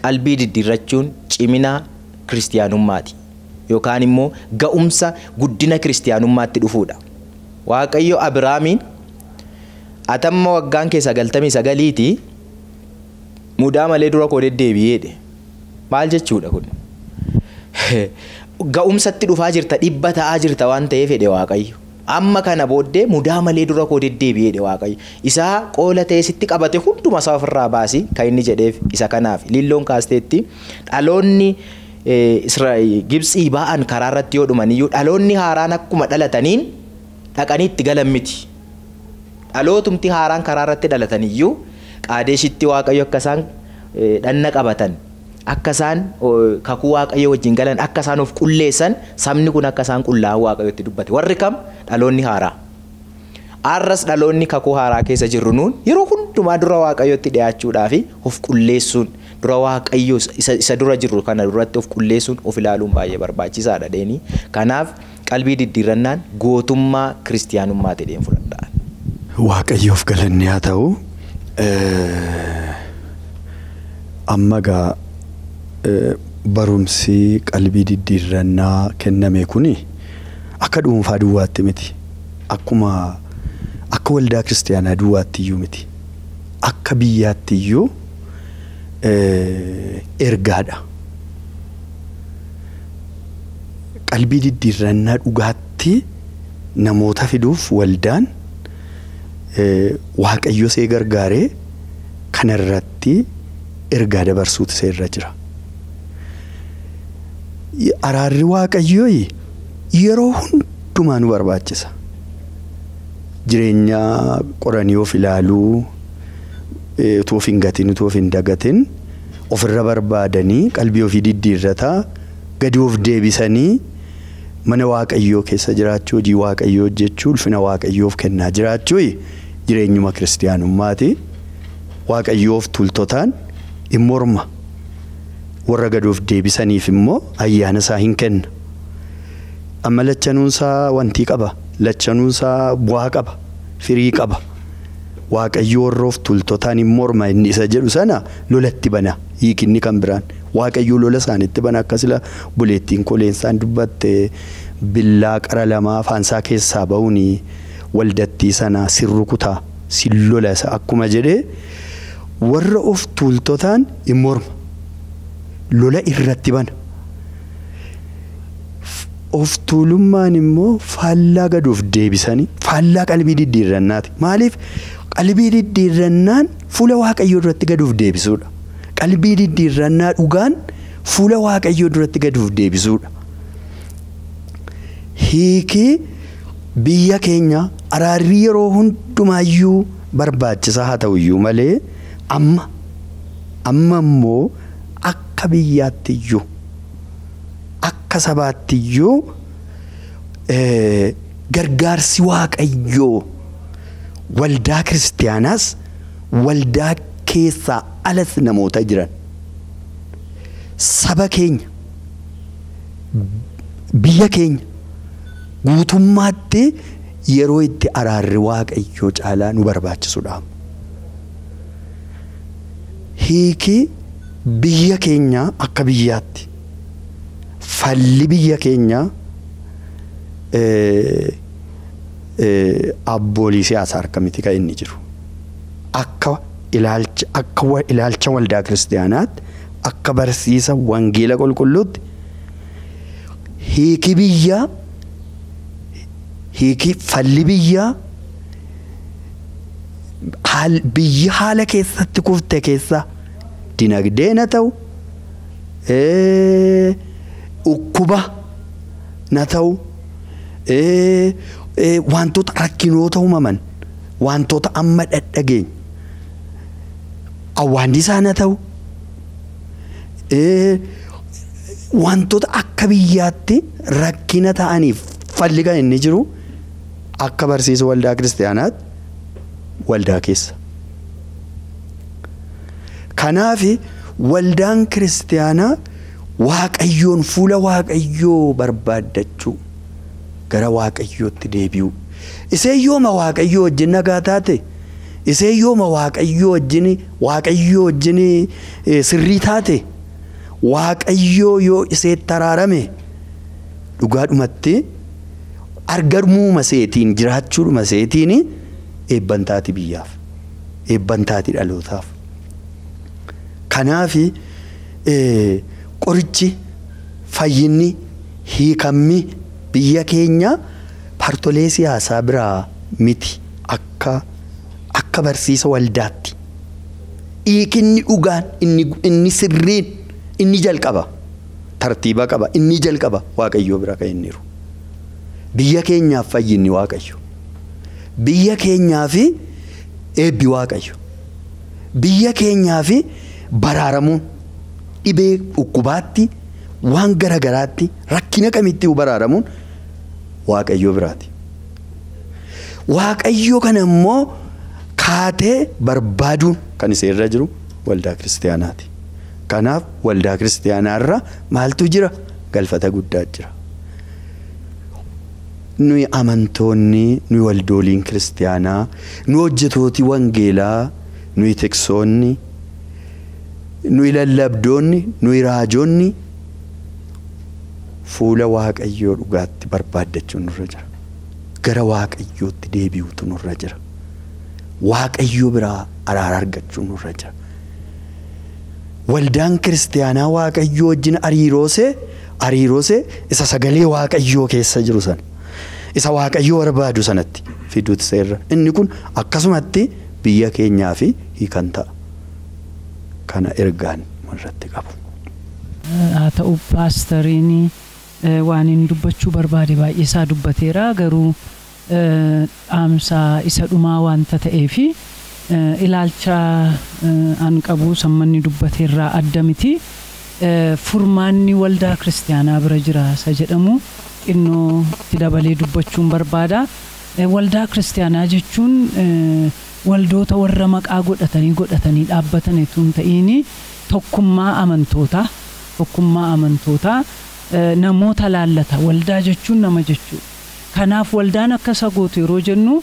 Qalbii diddiirrachuun cimina kiristiyaanummaati yookaan immoo ga'umsa guddina kiristiyaanummaatti dhufuudha. Waaqayyo Abrahaamiin atamma waggaan kee 99 mudaa malee dura koo deddeebi'eedhe. Maal jechuudha kun? ga'umsatti dhufaa jirta dhibba ta'aa jirta waan ta'eef jedhe Waaqayyo. Amma kana booddee mudaa malee dura koo deddeebi'ee jedhe Waaqayyo. Isaa qoola ta'e sitti qabate hunduma isaa ofirraa baasi kan inni jedheef isa kanaaf lilloon kaasteetti dhaloonni Israa'el Gibxii ba'an karaa irratti yoo dhumaniyyuu dhaloonni haaraan akkuma dhalataniin dhaqanii itti galan miti. Dhalootumti haaraan karaa irratti dhalataniyyuu Qaadeshitti Waaqayyo akka isaan dhanna qabatan akka isaan kakuu Waaqayyo wajjin galan akka isaan of qulleessan sabni kun akka isaan qullaa'an Waaqayyotti dubbate. Warri kam dhaloonni haaraa. Arras dhaloonni kakuu haaraa keessa jirru nuun yeroo hundumaa dura Waaqayyotti dhiyaachuudhaaf of qulleessuun dura Waaqayyo isa dura jirru kana duratti of qulleessuun of ilaaluun baay'ee barbaachisaadha deeni. Kanaaf qalbii diddiirrannaan gootummaa kiristiyaanummaa ta'een fudhadhaa. Waaqayyoof galanni haa ta'u. Amma gaa barumsi qalbii diddiirrannaa kenname kuni akka dhuunfaa duwwaatti miti. Akkuma akka waldaa kiristiyaanaa duwwaatti iyyuu miti. Akka biyyaatti iyyuu ergaadha. Qalbii diddiirrannaa dhugaatti namoota fiduuf waldaan Waaqayyo see gargaaree kanarratti ergaa dabarsuutu seerra jira. Araarri Waaqayyoo yeroo hundumaa nu barbaachisa. Jireenya qoranii of ilaaluu utuu of hin gatin utuu of hin dagatin ofirra barbaadanii qalbii ofii diddiirrataa gadi of deebisanii mana Waaqayyoo keessa jiraachuu hojii Waaqayyoo hojjechuu ulfina Waaqayyoof kennaa jiraachuu jireenyuma kiristiyaanummaati. Waaqayyoof tultotaan hin morma. Warra gadi of deebisaniif immoo ayyaana isaa hin kenna. Amma lachanuunsaa wantii qaba. Lachanuunsaa bu'aa qaba. Firii qaba. Waaqayyo warra of tultotaan hin morma inni isa jedhu sana lolatti bana. Hiikinni kan biraan. Waaqayyo lola isaanitti bana akkasila buleettiin koleensaan dubbatte billaa qara lamaa afaansaa keessaa ba'uuni waldattii sana sirru kutaa sillola isa akkuma jedhee warra of tultotaan hin morma. Lola irratti bana. Of tuulummaan immoo faallaa gad of deebisanii faallaa qalbii diddiirrannaati. Maaliif qalbii diddiirrannaan fuula Waaqayyoo duratti gad of deebisuudha. Qalbii diddiirrannaa dhugaan fuula Waaqayyoo duratti gad of deebisuudha. Hiikii biyya keenya araarri yeroo hundumaayyuu barbaachisaa haa ta'uyyuu malee amma immoo akka biyyaattiyyuu akka sabaattiyyuu gargaarsi Waaqayyoo waldaa kiristiyaanaas waldaa keessaa alas namoota jiran saba keenya biyya keenya guutummaatti yeroo itti araarri Waaqayyoo caalaa nu barbaachisuudha. Hiikii biyya keenya akka biyyaatti falli biyya keenya abboolii siyaasaa harka miti kan inni jiru. Akka ilaalcha waldaa kiristiyaanaatti akka barsiisa wangeela qulqulluutti hiikii biyyaa hiikii falli biyyaa biyya haala keessatti kufte keessa dinagdeen haa ta'u ukkuba na ta'u wantoota rakkinoota uumaman wantoota amma dhadhageenya awwaannisaan haa ta'u wantoota akka biyyaatti rakkina ta'aniif falli kan inni jiru akka barsiisa waldaa kiristiyaanaatti waldaa keessa. Kanaaf waldaan kiristiyaanaa Waaqayyoon fuula Waaqayyoo barbaaddachuu gara Waaqayyootti deebi'u. Isee yooma Waaqayyoo wajjin nagaa taate isee yooma Waaqayyoo wajjin sirrii taate Waaqayyoo yoo isee taraarame dhugaadhumatti argamuma seetiin jiraachuudhuma seetiin eebbantaati biyyaaf eebbantaati dhalootaaf. Kanaaf qorichi fayyinni hiikammi biyya keenya paartolee siyaasaa biraa miti akka barsiisa waldaatti. Hiikinni dhugaan inni sirriin inni jalqaba tartiiba qaba inni jalqaba Waaqayyoo bira kan inni jiru. Biyya keenyaaf fayyinni Waaqayyo. Biyya keenyaaf eebbi Waaqayyo. Biyya keenyaaf baraaramuun dhibee dhukkubaatti waan garagaraatti rakkina kamitti baraaramuun Waaqayyo biraati. Waaqayyo kana immoo kaatee barbaaduun kan isa irra jiru waldaa kiristaanaati. Kanaaf waldaa kiristaanaa irra maaltu jira? Galfata guddaa jira. Nuyi amantoonni, nuyi waldooliin kiristaanaa, nuyi hojjetooti wangeelaa, nuyi tiksoonni, nuyi lallabdoonni, nuyi raajoonni fuula Waaqayyoo dhugaatti barbaaddachuun nurra jira. Gara Waaqayyootti deebi'uutu nurra jira. Waaqayyoo biraa araara argachuun nurra jira. Waldaan kiristaanaa Waaqayyoo wajjin hariiroosee isa sagalee Waaqayyoo keessa jiru sana. Isa Waaqayyoo barbaadu sanatti fiduutti seerra. Inni kun akkasumatti biyya keenyaa fi hiikan ta'a. Kana ergaan irratti qabu. Haa ta'u paastariin waan inni dubbachuu barbaade baay'ee isaa dubbateera. Garuu dhaamsa isa dhumaa wanta ta'eefi ilaalcha an qabu sammanni dubbateerraa adda miti. Furmaanni waldaa kiristaanaa bira jira isa jedhamu xinnoo itti dabalee dubbachuun barbaada. Waldaa kiristaanaa jechuun waldoota warra maqaa godhatanii dhaabbatan etuun ta'ini tokkummaa amantootaa namoota laallata. Waldaa jechuun nama jechuudha. Kanaaf waldaan akka isa gootu yeroo jennu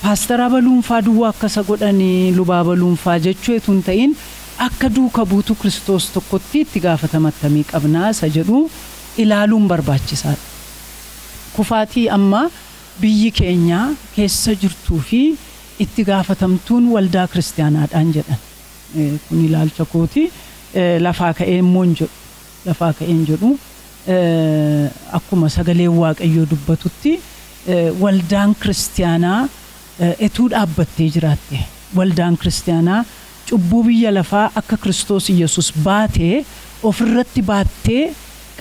paastara baluunfaa duwwaa akka isa godhanii lubaa baluunfaa jechuu etuun ta'in akka duuka buutu Kiristoos tokkotti itti gaafatamattamii qabnaa isa jedhu ilaaluun barbaachisaadha. Kufaatii amma biyyi keenya keessa jirtuu fi itti gaafatamtuun waldaa kiristaanaadhaan jedhan. Kun ilaalcha kooti lafaa ka'een jedhu akkuma sagaleen Waaqayyoo dubbatutti waldaan kiristaanaa etuu dhaabbattee jiraatte. Waldaan kiristaanaa cubbuu biyya lafaa akka Kiristoos Yesus baatee ofirratti baattee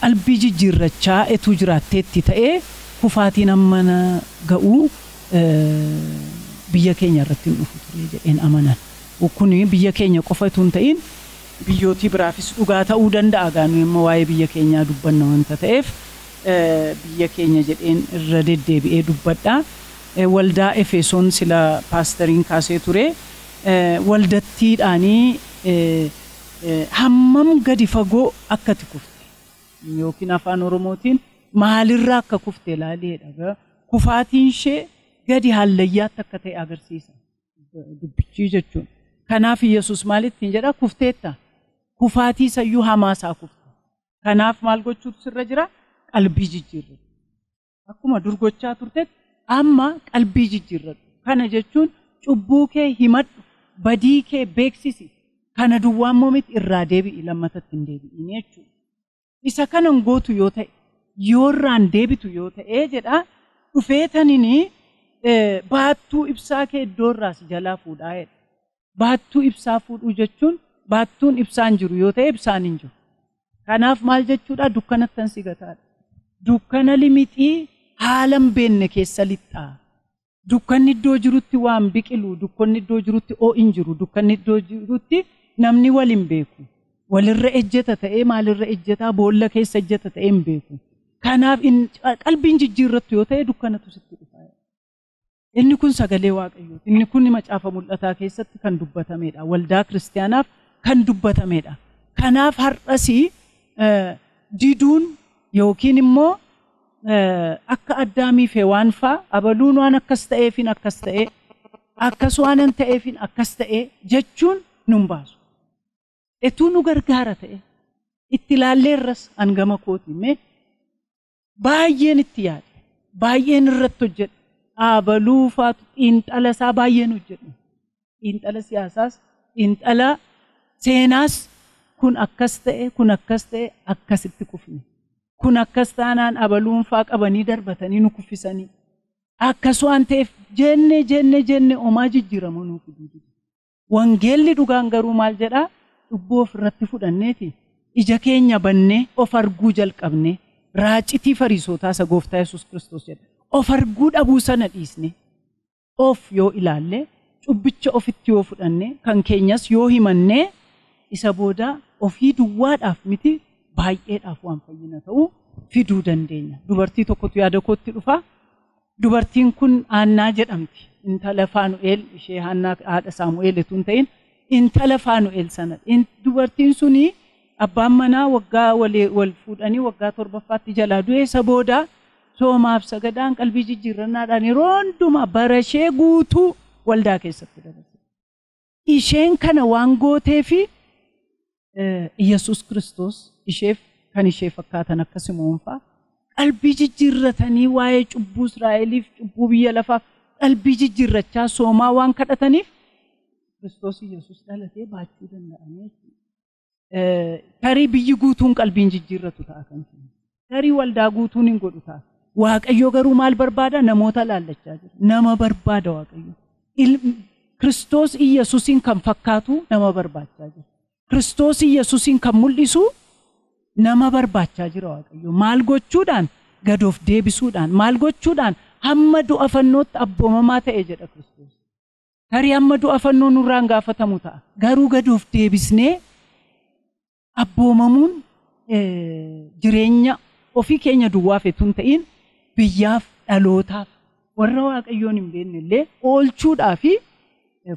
qalbii jijjiirrachaa etuu jiraatteetti ta'ee kufaatiin ammana ga'uu biyya keenya irratti dhufu ture jedheen amanan. Kun biyya keenya qofa etuun ta'in biyyootii biraafis dhugaa ta'uu danda'a. Gaanu immoo waa'ee biyya keenyaa dubbanna wanta ta'eef biyya keenya jedheen irra deddeebi'ee dubbadha. Waldaa Efesoon sila paastariin kaasee ture. Waldattiidhaanii hammam gadi fagoo akkati kufte yookiin afaan Oromootiin maalirraa akka kufte ilaaleedha. Kufaatiin ishee gadi hallayyaatti akka ta'e agarsiisa dubbichi jechuun. Kanaaf Yesus maalittiin jedha? Kufteetta. Kufaatii sayyuu hamaasaa kufte. Kanaaf maal gochuutu sirra jira? Qalbii jijjiirratu. Akkuma dur gochaa turtetti amma qalbii jijjiirratu. Kana jechuun cubbuu kee himadhu, badii kee beeksisi. Kana duwwaa immoo miti irraa deebi'i, lammatatti hin deebi'in jechuudha. Isa kanan gootu yoo ta'e, yoo irraan deebitu yoo ta'e jedha dhufeetaniin baattuu ibsaa kee iddoo irraas jalaa fuudhaa jedha. Baattuu ibsaa fuudhuu jechuun baattuun ibsaan jiru yoo ta'e ibsaan hin jiru. Kanaaf maal jechuudha? Dukkanattan si gataadha. Dukkana limixii haalan beenne keessa lixxaa. Dukkanni iddoo jirutti waan biqilu, dukkanni iddoo jirutti oo'in jiru, dukkanni iddoo jirutti namni wal hin beeku. Walirra ejjeta ta'ee maalirra ejjetaa boolla keessa ejjeta ta'ee hin beeku. Kanaaf qalbiin jijjiirrattu yoo ta'e dukkanatu sitti dhufa. Inni kun sagalee Waaqayyooti. Inni kun macaafa mul'ataa keessatti kan dubbatamedha. Waldaa kiristaanaaf kan dubbatamedha. Kanaaf har'asii diduun yookiin immoo akka Addaamiif Hewaan faa abaluun waan akkas ta'eefin akkas ta'e akkas waan hin ta'eefin akkas ta'e jechuun nun baasu. Etuu nu gargaara ta'e itti ilaalleerras hangama kootiimee baay'een itti yaade baay'een irratti hojjedhe. Abaluu faatu xiinxala isaa baay'een hojjedhe. Xiinxala siyaasaas xiinxala seenaas kun akkas ta'e akkasitti kufne. kun akkas taanaan abaluun faa qabanii darbatanii nu kuffisanii akkas waan ta'eef jenne omaa jijjiiramu nu fidu. Wangeelli dhugaan garuu maal jedhaa cubbuu ofirratti fudhanneeti ija keenya bannee of arguu jalqabne raacitii fariisotaa isa gooftaa Yesuus Kiristoos jedha of arguu dhabuu sana dhiisne of yoo ilaalle cubbicha ofitti yoo fudhanne kan keenyas yoo himanne isa booda ofii duwwaadhaaf miti baay'eedhaaf waan fayyina ta'u fiduu dandeenya. Dubartii tokkotu yaada kootti dhufa. Dubartiin kun Haannaa jedhamti. Intala Faanu'eel ishee Haannaa haadha Saamu'eel etuun ta'in intala Faanu'eel sana. Dubartiin suni abbaan manaa waggaa wal fuudhanii waggaa 7ffaatti jalaa du'e isa booda soomaaf sagadaan qalbii jijjiirrannaadhaan yeroo hundumaa bara ishee guutuu waldaa keessatti dabalte. Isheen kana waan gooteefi Yesuus Kiristoos isheef kan ishee fakkaatan akkasumaanfaa qalbii jijjiirratanii waa'ee cubbuu Israa'eliif cubbuu biyya lafaaf qalbii jijjiirrachaa soomaa waan kadhataniif Kiristoos Yesuus dhalatee baachuu danda'ame. Tarii biyyi guutuun qalbiin jijjiirratu ta'a kan keenya. Tarii waldaa guutuun hin godhu ta'a. Waaqayyo garuu maal barbaada? Namoota laallachaa jira. Nama barbaada Waaqayyo. Kiristoos Yesuusin kan fakkaatu nama barbaachaa jira. Kiristoos Yesuusin kan mul'isu nama barbaachaa jira Waaqayyo. Maal gochuudhaan? Gad of deebisuudhaan. Maal gochuudhaan? Hamma du'a fannootti abboomamaa ta'e jedha Kiristoos. Tarii hamma du'a fannoo nurraan gaafatamu ta'a. Garuu gad of deebisnee abboomamuun jireenya ofii keenya duwwaaf etuun ta'in biyyaaf dhalootaaf warra Waaqayyoon hin beekne illee oolchuudhaaf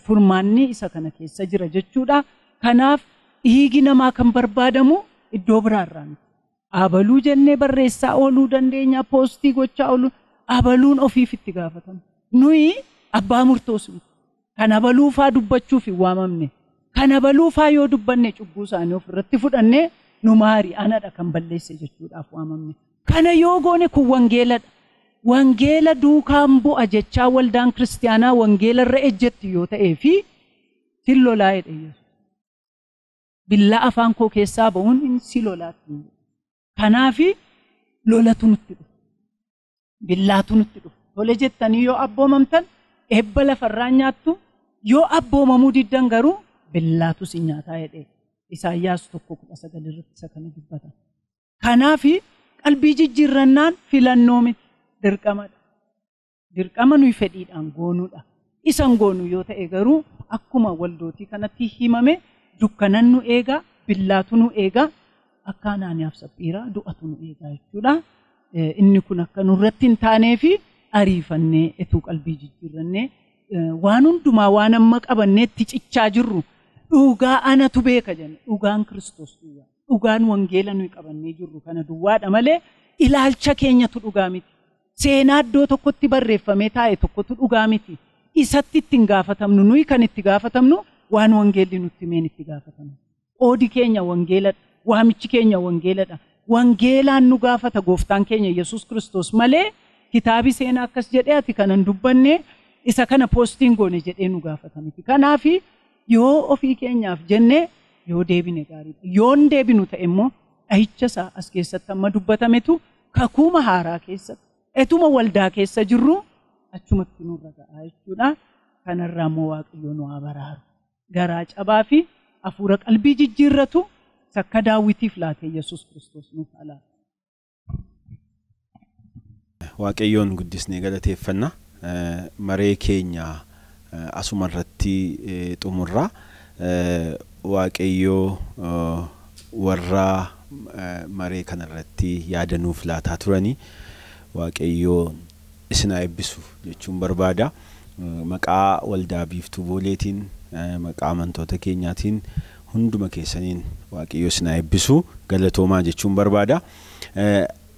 furmaanni isa kana keessa jira jechuudha. Kanaaf dhiigi namaa kan barbaadamu iddoo biraarraa miti. Abaluu jennee barreessaa ooluu dandeenya, poostii gochaa ooluu, abaluun ofiif itti gaafatamu. Nuyi abbaa murtoos miti. Kan abaluufaa dubbachuuf hin waamamne. Kan abaluufaa yoo dubbanne cubbuu isaanii ofirratti fudhanne nu maari anadha kan balleesse jechuudhaaf waamamne. Kana yoo goone kun wangeeladha. Wangeela duukaan bu'a jechaa waldaan kiristaanaa wangeela irra ejjetti yoo ta'ee fi sin lolaa jedhe Yesuus. Billaa afaan koo keessaa ba'uun inni si lolaatti. Kanaafi lolatu nutti dhufu. Billaatu nutti dhufu. Tole jettanii yoo abboomamtan eebba lafarraa nyaattu yoo abboomamuu diddan garuu billaatu si nyaataa jedhe. Isaayyaas 1:19 irratti isa kana dubbata. Kanaafi qalbii jijjiirrannaan filannoo miti. Dirqamadha. Dirqama nuyi fedhiidhaan goonuudha. Isan goonu yoo ta'e garuu akkuma waldootii kanatti himame dukkanan nu eega, billaatu nu eega, akka Anaaniyaaf Saphiiraa du'atu nu eega jechuudha. Inni kun akka nurratti hin taanee fi ariifannee etuu qalbii jijjiirrannee waan hundumaa waan amma qabanneetti cichaa jirru dhugaa anatu beeka jenna. Dhugaan Kiristoos duwwaa. Dhugaan wangeela nuyi qabannee jirru kana duwwaadha malee ilaalcha keenyatu dhugaa miti. Seenaa iddoo tokkotti barreeffamee taa'e tokkotu dhugaa miti. Isatti ittiin gaafatamnu nuyi kan itti gaafatamnu waan wangeelli nutti himeen itti gaafatamnu. Qoodi keenya wangeeladha. Waamichi keenya wangeeladha. Wangeelaan nu gaafata gooftaan keenya Yesuus Kiristoos malee kitaabi seenaa akkas jedhee ati kanan dubbanne isa kana poostiin goone jedhee nu gaafata miti. Kanaafi yoo ofii keenyaaf jennee yoo deebine gaariidha. Yoo hin deebinu ta'e immoo dhahicha isaa as keessatti amma dubbatametu kakuuma haaraa keessatti. Etuma waldaa keessa jirru achumatti nurra ga'a jechuudha. Kanarraa immoo Waaqayyo nu haa baraaru. Garaa cabaa fi hafuura qalbii jijjiirratu akka Daawitiif laate Yesuus Kiristoos nuuf haa laatu. Waaqayyoon guddisnee galateeffanna. Maree keenya asuma irratti xumurra. Waaqayyoo warra maree kanarratti yaada nuuf laataa turani. Waaqayyoo isin haa eebbisu jechuun barbaada. Maqaa waldaa Biiftuu Booleetiin, maqaa amantoota keenyaatiin hunduma keessaniin Waaqayyoo isin haa eebbisu galatoomaa jechuun barbaada.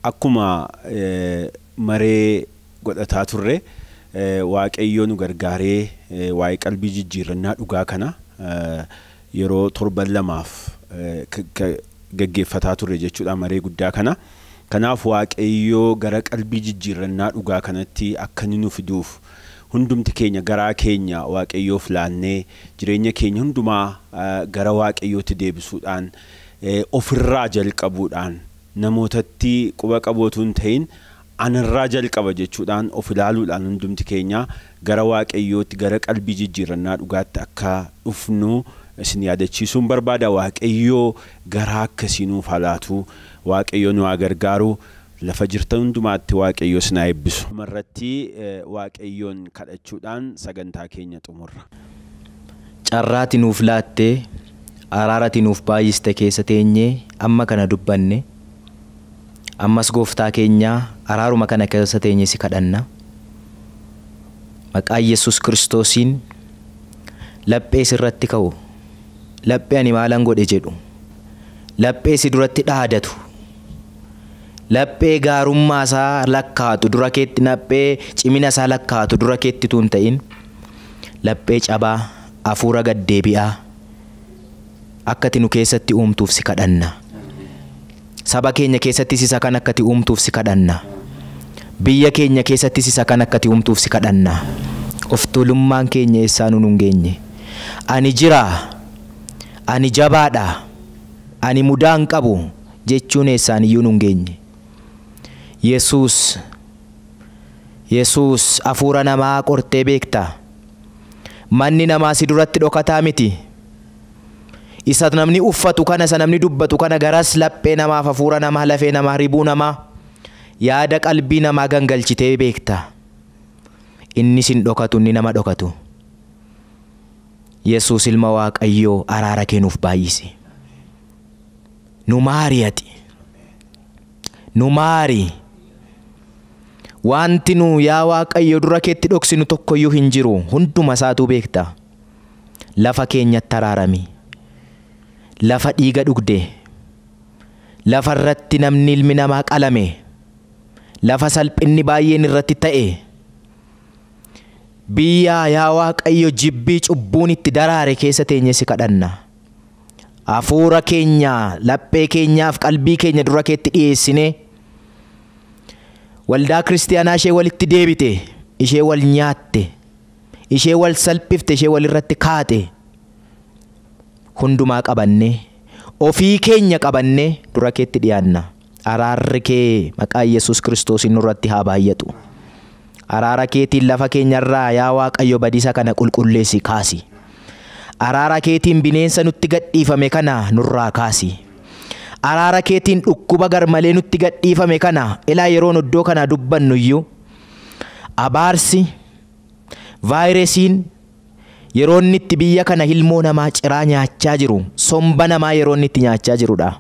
Akkuma maree godhataa turre Waaqayyoo nu gargaaree waa'ee qalbii jijjiirrannaa dhugaa kana yeroo 7 gaggeeffataa turre jechuudha maree guddaa kana. Kanaaf Waaqayyoo gara qalbii jijjiirrannaa dhugaa kanatti akka inni nu fiduuf hundumti keenya garaa keenya Waaqayyoof laannee jireenya keenya hundumaa gara Waaqayyootti deebisuudhaan ofirraa jalqabuudhaan namootatti quba qabootuun ta'in anarraa jalqaba jechuudhaan of ilaaluudhaan hundumti keenya gara waaqayyootti gara qalbii jijjiirannaa dhugaatti akka dhufnu isin yaadachiisuun barbaada. Waaqayyoo garaa akkasii nuuf halaatu, waaqayyoo nu gargaaru, lafa jirtan hundumaatti waaqayyoo isin haa eebbisu. Marratti waaqayyoon kadhachuudhaan sagantaa keenya xumurra. Carraati nuuf laattee araarati nuuf baay'iste keessa teenyee amma kana dubbanne ammas gooftaa keenya araaruma kana keessa teenyee si kadhanna. Maqaa Yesuus Kiristoosiin laphee sirratti ka'u, laphee ani maalan godhe jedhu, laphee si duratti dhaadatu, laphee gaarummaa isaa lakkaatu dura keetti, laphee cimina isaa lakkaatu dura keetti tuun ta'in, laphee cabaa hafuura gaddeebi'aa akka ati nu keessatti uumtuuf si kadhanna. Saba keenya keessatti isa kan akka ati uumtuuf si kadhanna. Biyya keenya keessatti isa kan akka ati uumtuuf si kadhanna. Of tuulummaan keenya eessaanuu nun geenye. Ani jira, ani jabaadha, ani mudaan qabu jechuun eessaaniyyuu nun geenye. Yesuus hafuura namaa qortee beekta. Manni namaa si duratti dhokataa miti. Isa namni uffatu kana, isa namni dubbatu kana garas laphee namaaf hafuura namaa, lafee namaa, ribuu namaa, yaada qalbii namaa gangalchitee beekta. Inni sin dhokatu, inni nama dhokatu. Yesuus ilma Waaqayyoo araara kennuuf baay'ise. Nu maari ati. Nu maari. Wanti nu yaa Waaqayyo dura keetti dhoksinu tokkoyyuu hin jiru. Hunduma isaatu beekta. Lafa keenyatti araarami. Lafa dhiiga dhugde. Lafa irratti namni ilmi namaa qalame. Lafa salphinni baay'een irratti ta'e. Biyya yaa Waaqayyo jibbii cubbuun itti daraare keessa teenyee si kadhanna. Hafuura keenya, laphee keenyaaf qalbii keenya dura keetti dhiyeessine. Waldaa kiristiyaanaa ishee walitti deebite, ishee wal nyaatte, ishee wal salphifte, ishee wal irratti kaate. Hundumaa qabanne, ofii keenya qabanne dura keetti dhiyaanna. Araarri kee maqaa Yesuus Kiristoosiin nurratti haa baay'atu. Araara keetiin lafa keenyarraa yaa Waaqayyo badiisa kana qulqulleessi kaasi. Araara keetiin bineensa nutti gadhiifame kana nurraa kaasi. Araara keetiin dhukkuba garmalee nutti gadhiifame kana ilaa yeroon iddoo kana dubbannuyyuu abaarsi, vaayirasiin yeroo inni itti biyya kana ilmoo namaa ciraa nyaachaa jiru, somba namaa yeroo inni itti nyaachaa jirudha.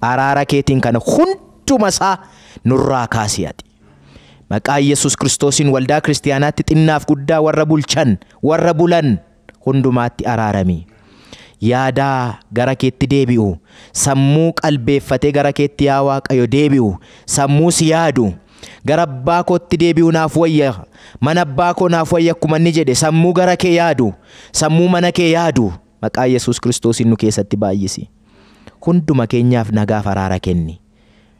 Araara keetiin kana hunduma isaa nurraa kaasi ati. Maqaa Yesuus Kiristoosiin waldaa kiristiyaanaatti xinnaaf guddaa warra bulchan, warra bulan hundumaatti araarami. Yaada gara keetti deebi'u, sammuu qalbeeffatee gara keetti yaa Waaqayyo deebi'u, sammuu si yaadu, gara abbaa kootti deebi'u naaf wayya, mana abbaa koo naaf wayya akkuma inni jedhe, sammuu gara kee yaadu, sammuu mana kee yaadu, maqaa Yesuus Kiristoosiin nu keessatti baay'isi. Hunduma keenyaaf nagaaf araara kenni.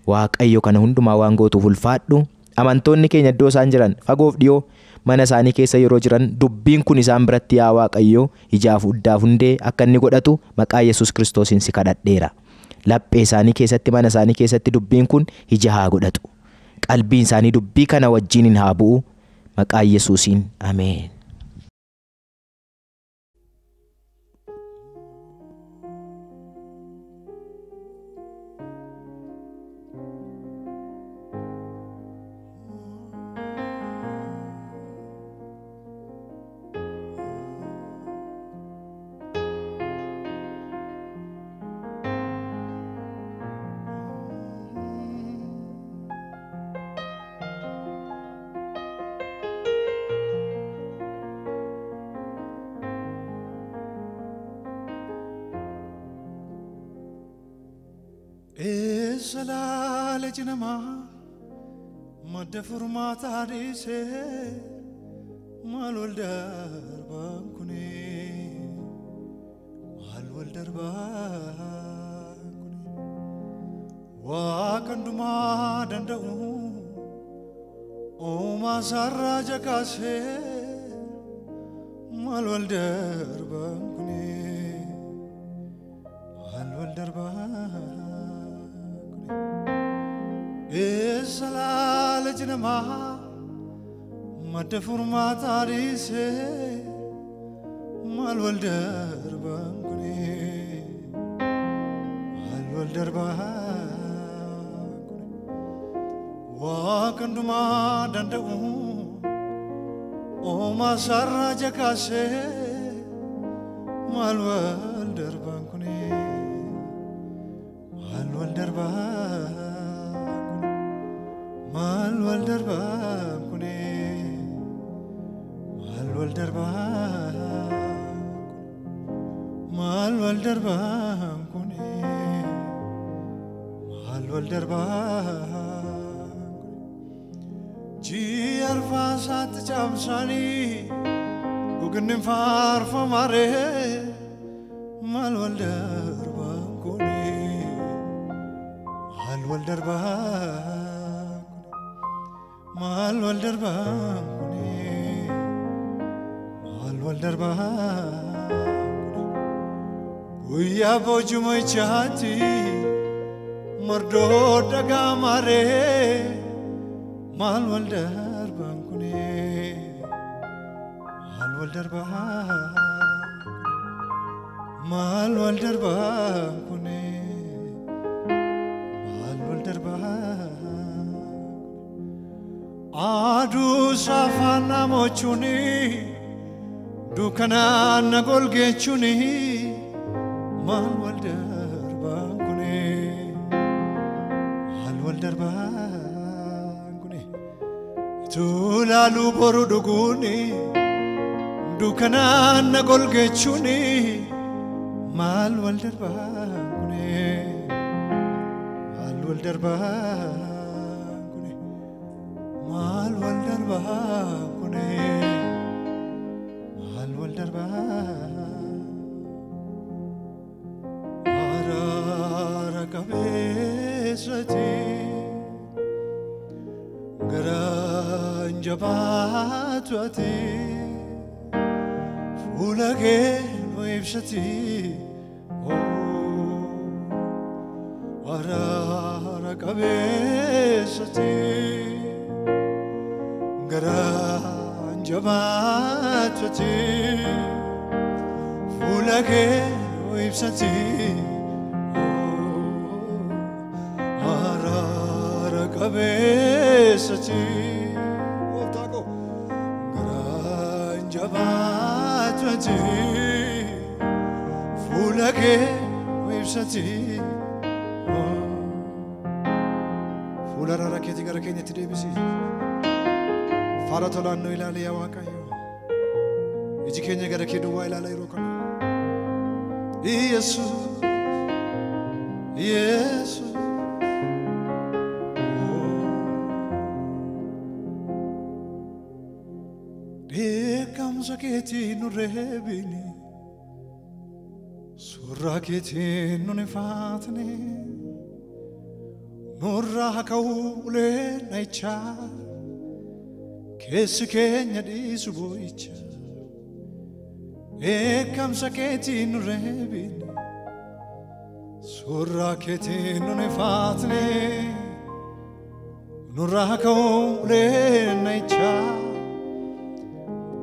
Waaqayyo kana hundumaa waan gootuuf ulfaadhu. Amantoonni keenya iddoo isaan jiran fagoof dhiyoo mana isaanii keessa yeroo jiran dubbiin kun isaan biratti yaa Waaqayyo ijaaf uddaaf hundee akka inni godhatu maqaa Yesuus Kiristoosiin si kadhadheera. Laphee isaanii keessatti, mana isaanii keessatti dubbiin kun ija haa godhatu. Qalbiin isaanii dubbii kana wajjin haa bu'u maqaa Yesuusiin. Ameen. Esalale jinama madda furmaata dhiise maal wal darbaan kuni maal wal darbaan kuni Waaqan dhumaa danda'u uumaa sarara jakaase maal wal darbaan kuni maal wal darbaan Esalal jinama madda furmaataadhiise maal wal darbaan kuni maal wal darbaan kuni waan hundumaa danda'u oomaa sarara jakaase maal wal darbaan kuni maal wal darbaan mal wal darbaan kuni mal wal darbaan mal wal darbaan kuni mal wal darbaan ji arfasat jamsani gugnin farfa mare mal wal darbaan kuni mal wal darbaan mal wal darbaan kuni mal wal darbaan guyyaa boojuma ichaati mardoo dhagaa maree mal wal darbaan kuni mal wal darbaan mal wal darbaan kuni mal wal darbaan Adu safana mochuni dukana nagolge chuni mal wal darbaan kuni mal wal darbaan kuni tulalu boru duguni dukana nagolge chuni mal wal darbaan kuni mal wal darbaan mal wal darbaan kuni mal wal darbaan arara kabeesati garaan jabaatu ati fuula kee nu ibsati arara kabeesati garaan jabaatu ati fuula kee nu ibsati araara qabeessati garaan jabaatu ati fuula kee nu ibsati fuula araara keetii gara keenyatti deebisi. Fara tolaan nu ilaali yaa Waaqayyo iji keenya gara kee duwwaa ilaala yeroo kana Yesus Yesus dheekkamsa keetii nu reebini surraa keetii nu nifaatne nurraa ka'uu ulee nayichaa Kessi keenya dhiisu boo'icha dheekkamsa keetii nu reebini surraa keetii nu nifaatne nurraa ka'uu ulee nayichaa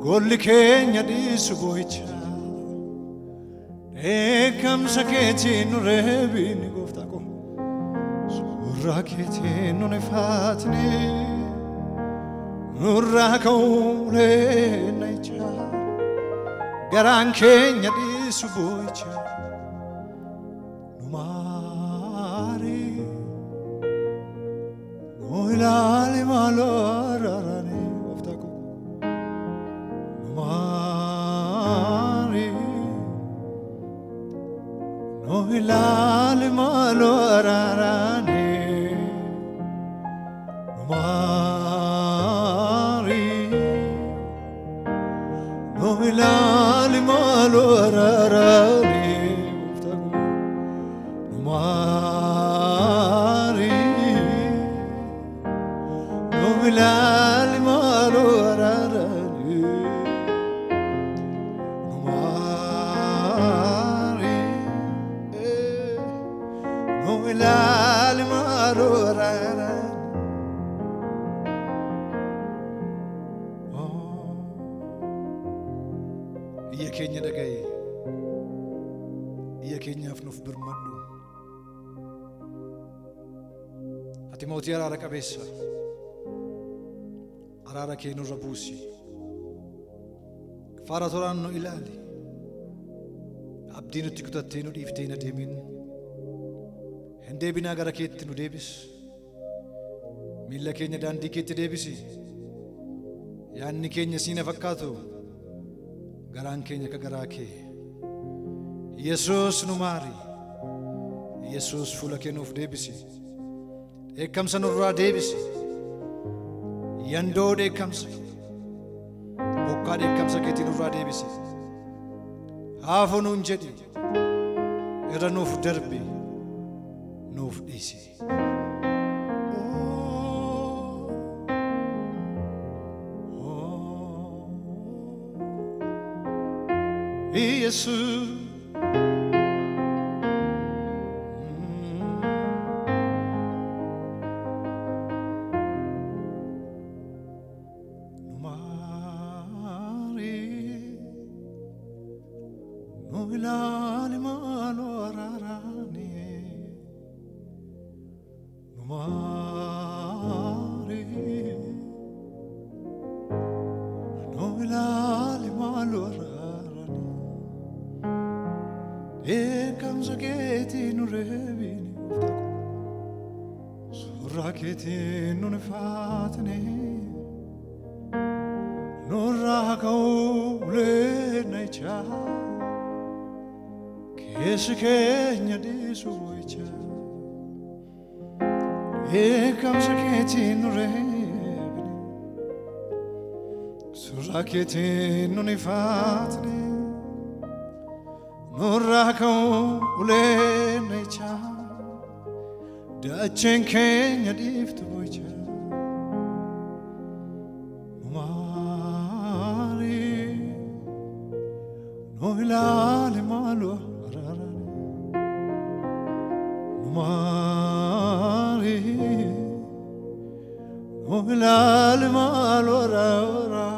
golli keenya dhiisu boo'icha dheekkamsa keetii nu reebini gooftaa ko surraa keetii nu nifaatne nurraa ka'uu ulee nayichaa garaan keenya dhiisu boo'icha nu maari nu ilaali maaloo araarani gooftaa ko nu maari nu ilaali maaloo araarani nu maari nu ilaali maaloo araarani nu maari nu ilaali maaloo araarani nu maari nu ilaali maaloo araarani ati mootii araara qabeessa araara kee nurra buusi faara toraan nu ilaali abdii nutti kutattee nu dhiiftee hin adeemin hin deebinaa gara keetti nu deebis miilla keenya daandii keetti deebisi yaanni keenya siina fakkaatu garaan keenya ka garaa kee Yesuus nu maari Yesuus fuula kee nuuf deebisi dheekkamsa nurraa deebisi yandoo dheekkamsa bokkaa dheekkamsa keetii nurraa deebisi haafuu nuun jedhi irra nuuf darbi nuuf dhiisi Yesus Kenya desu icha ekam saketi nurebni suraketi nunifatni nurako ule necha dachen Kenya diftu icha numari noilale malo Mari, no milal mal ora ora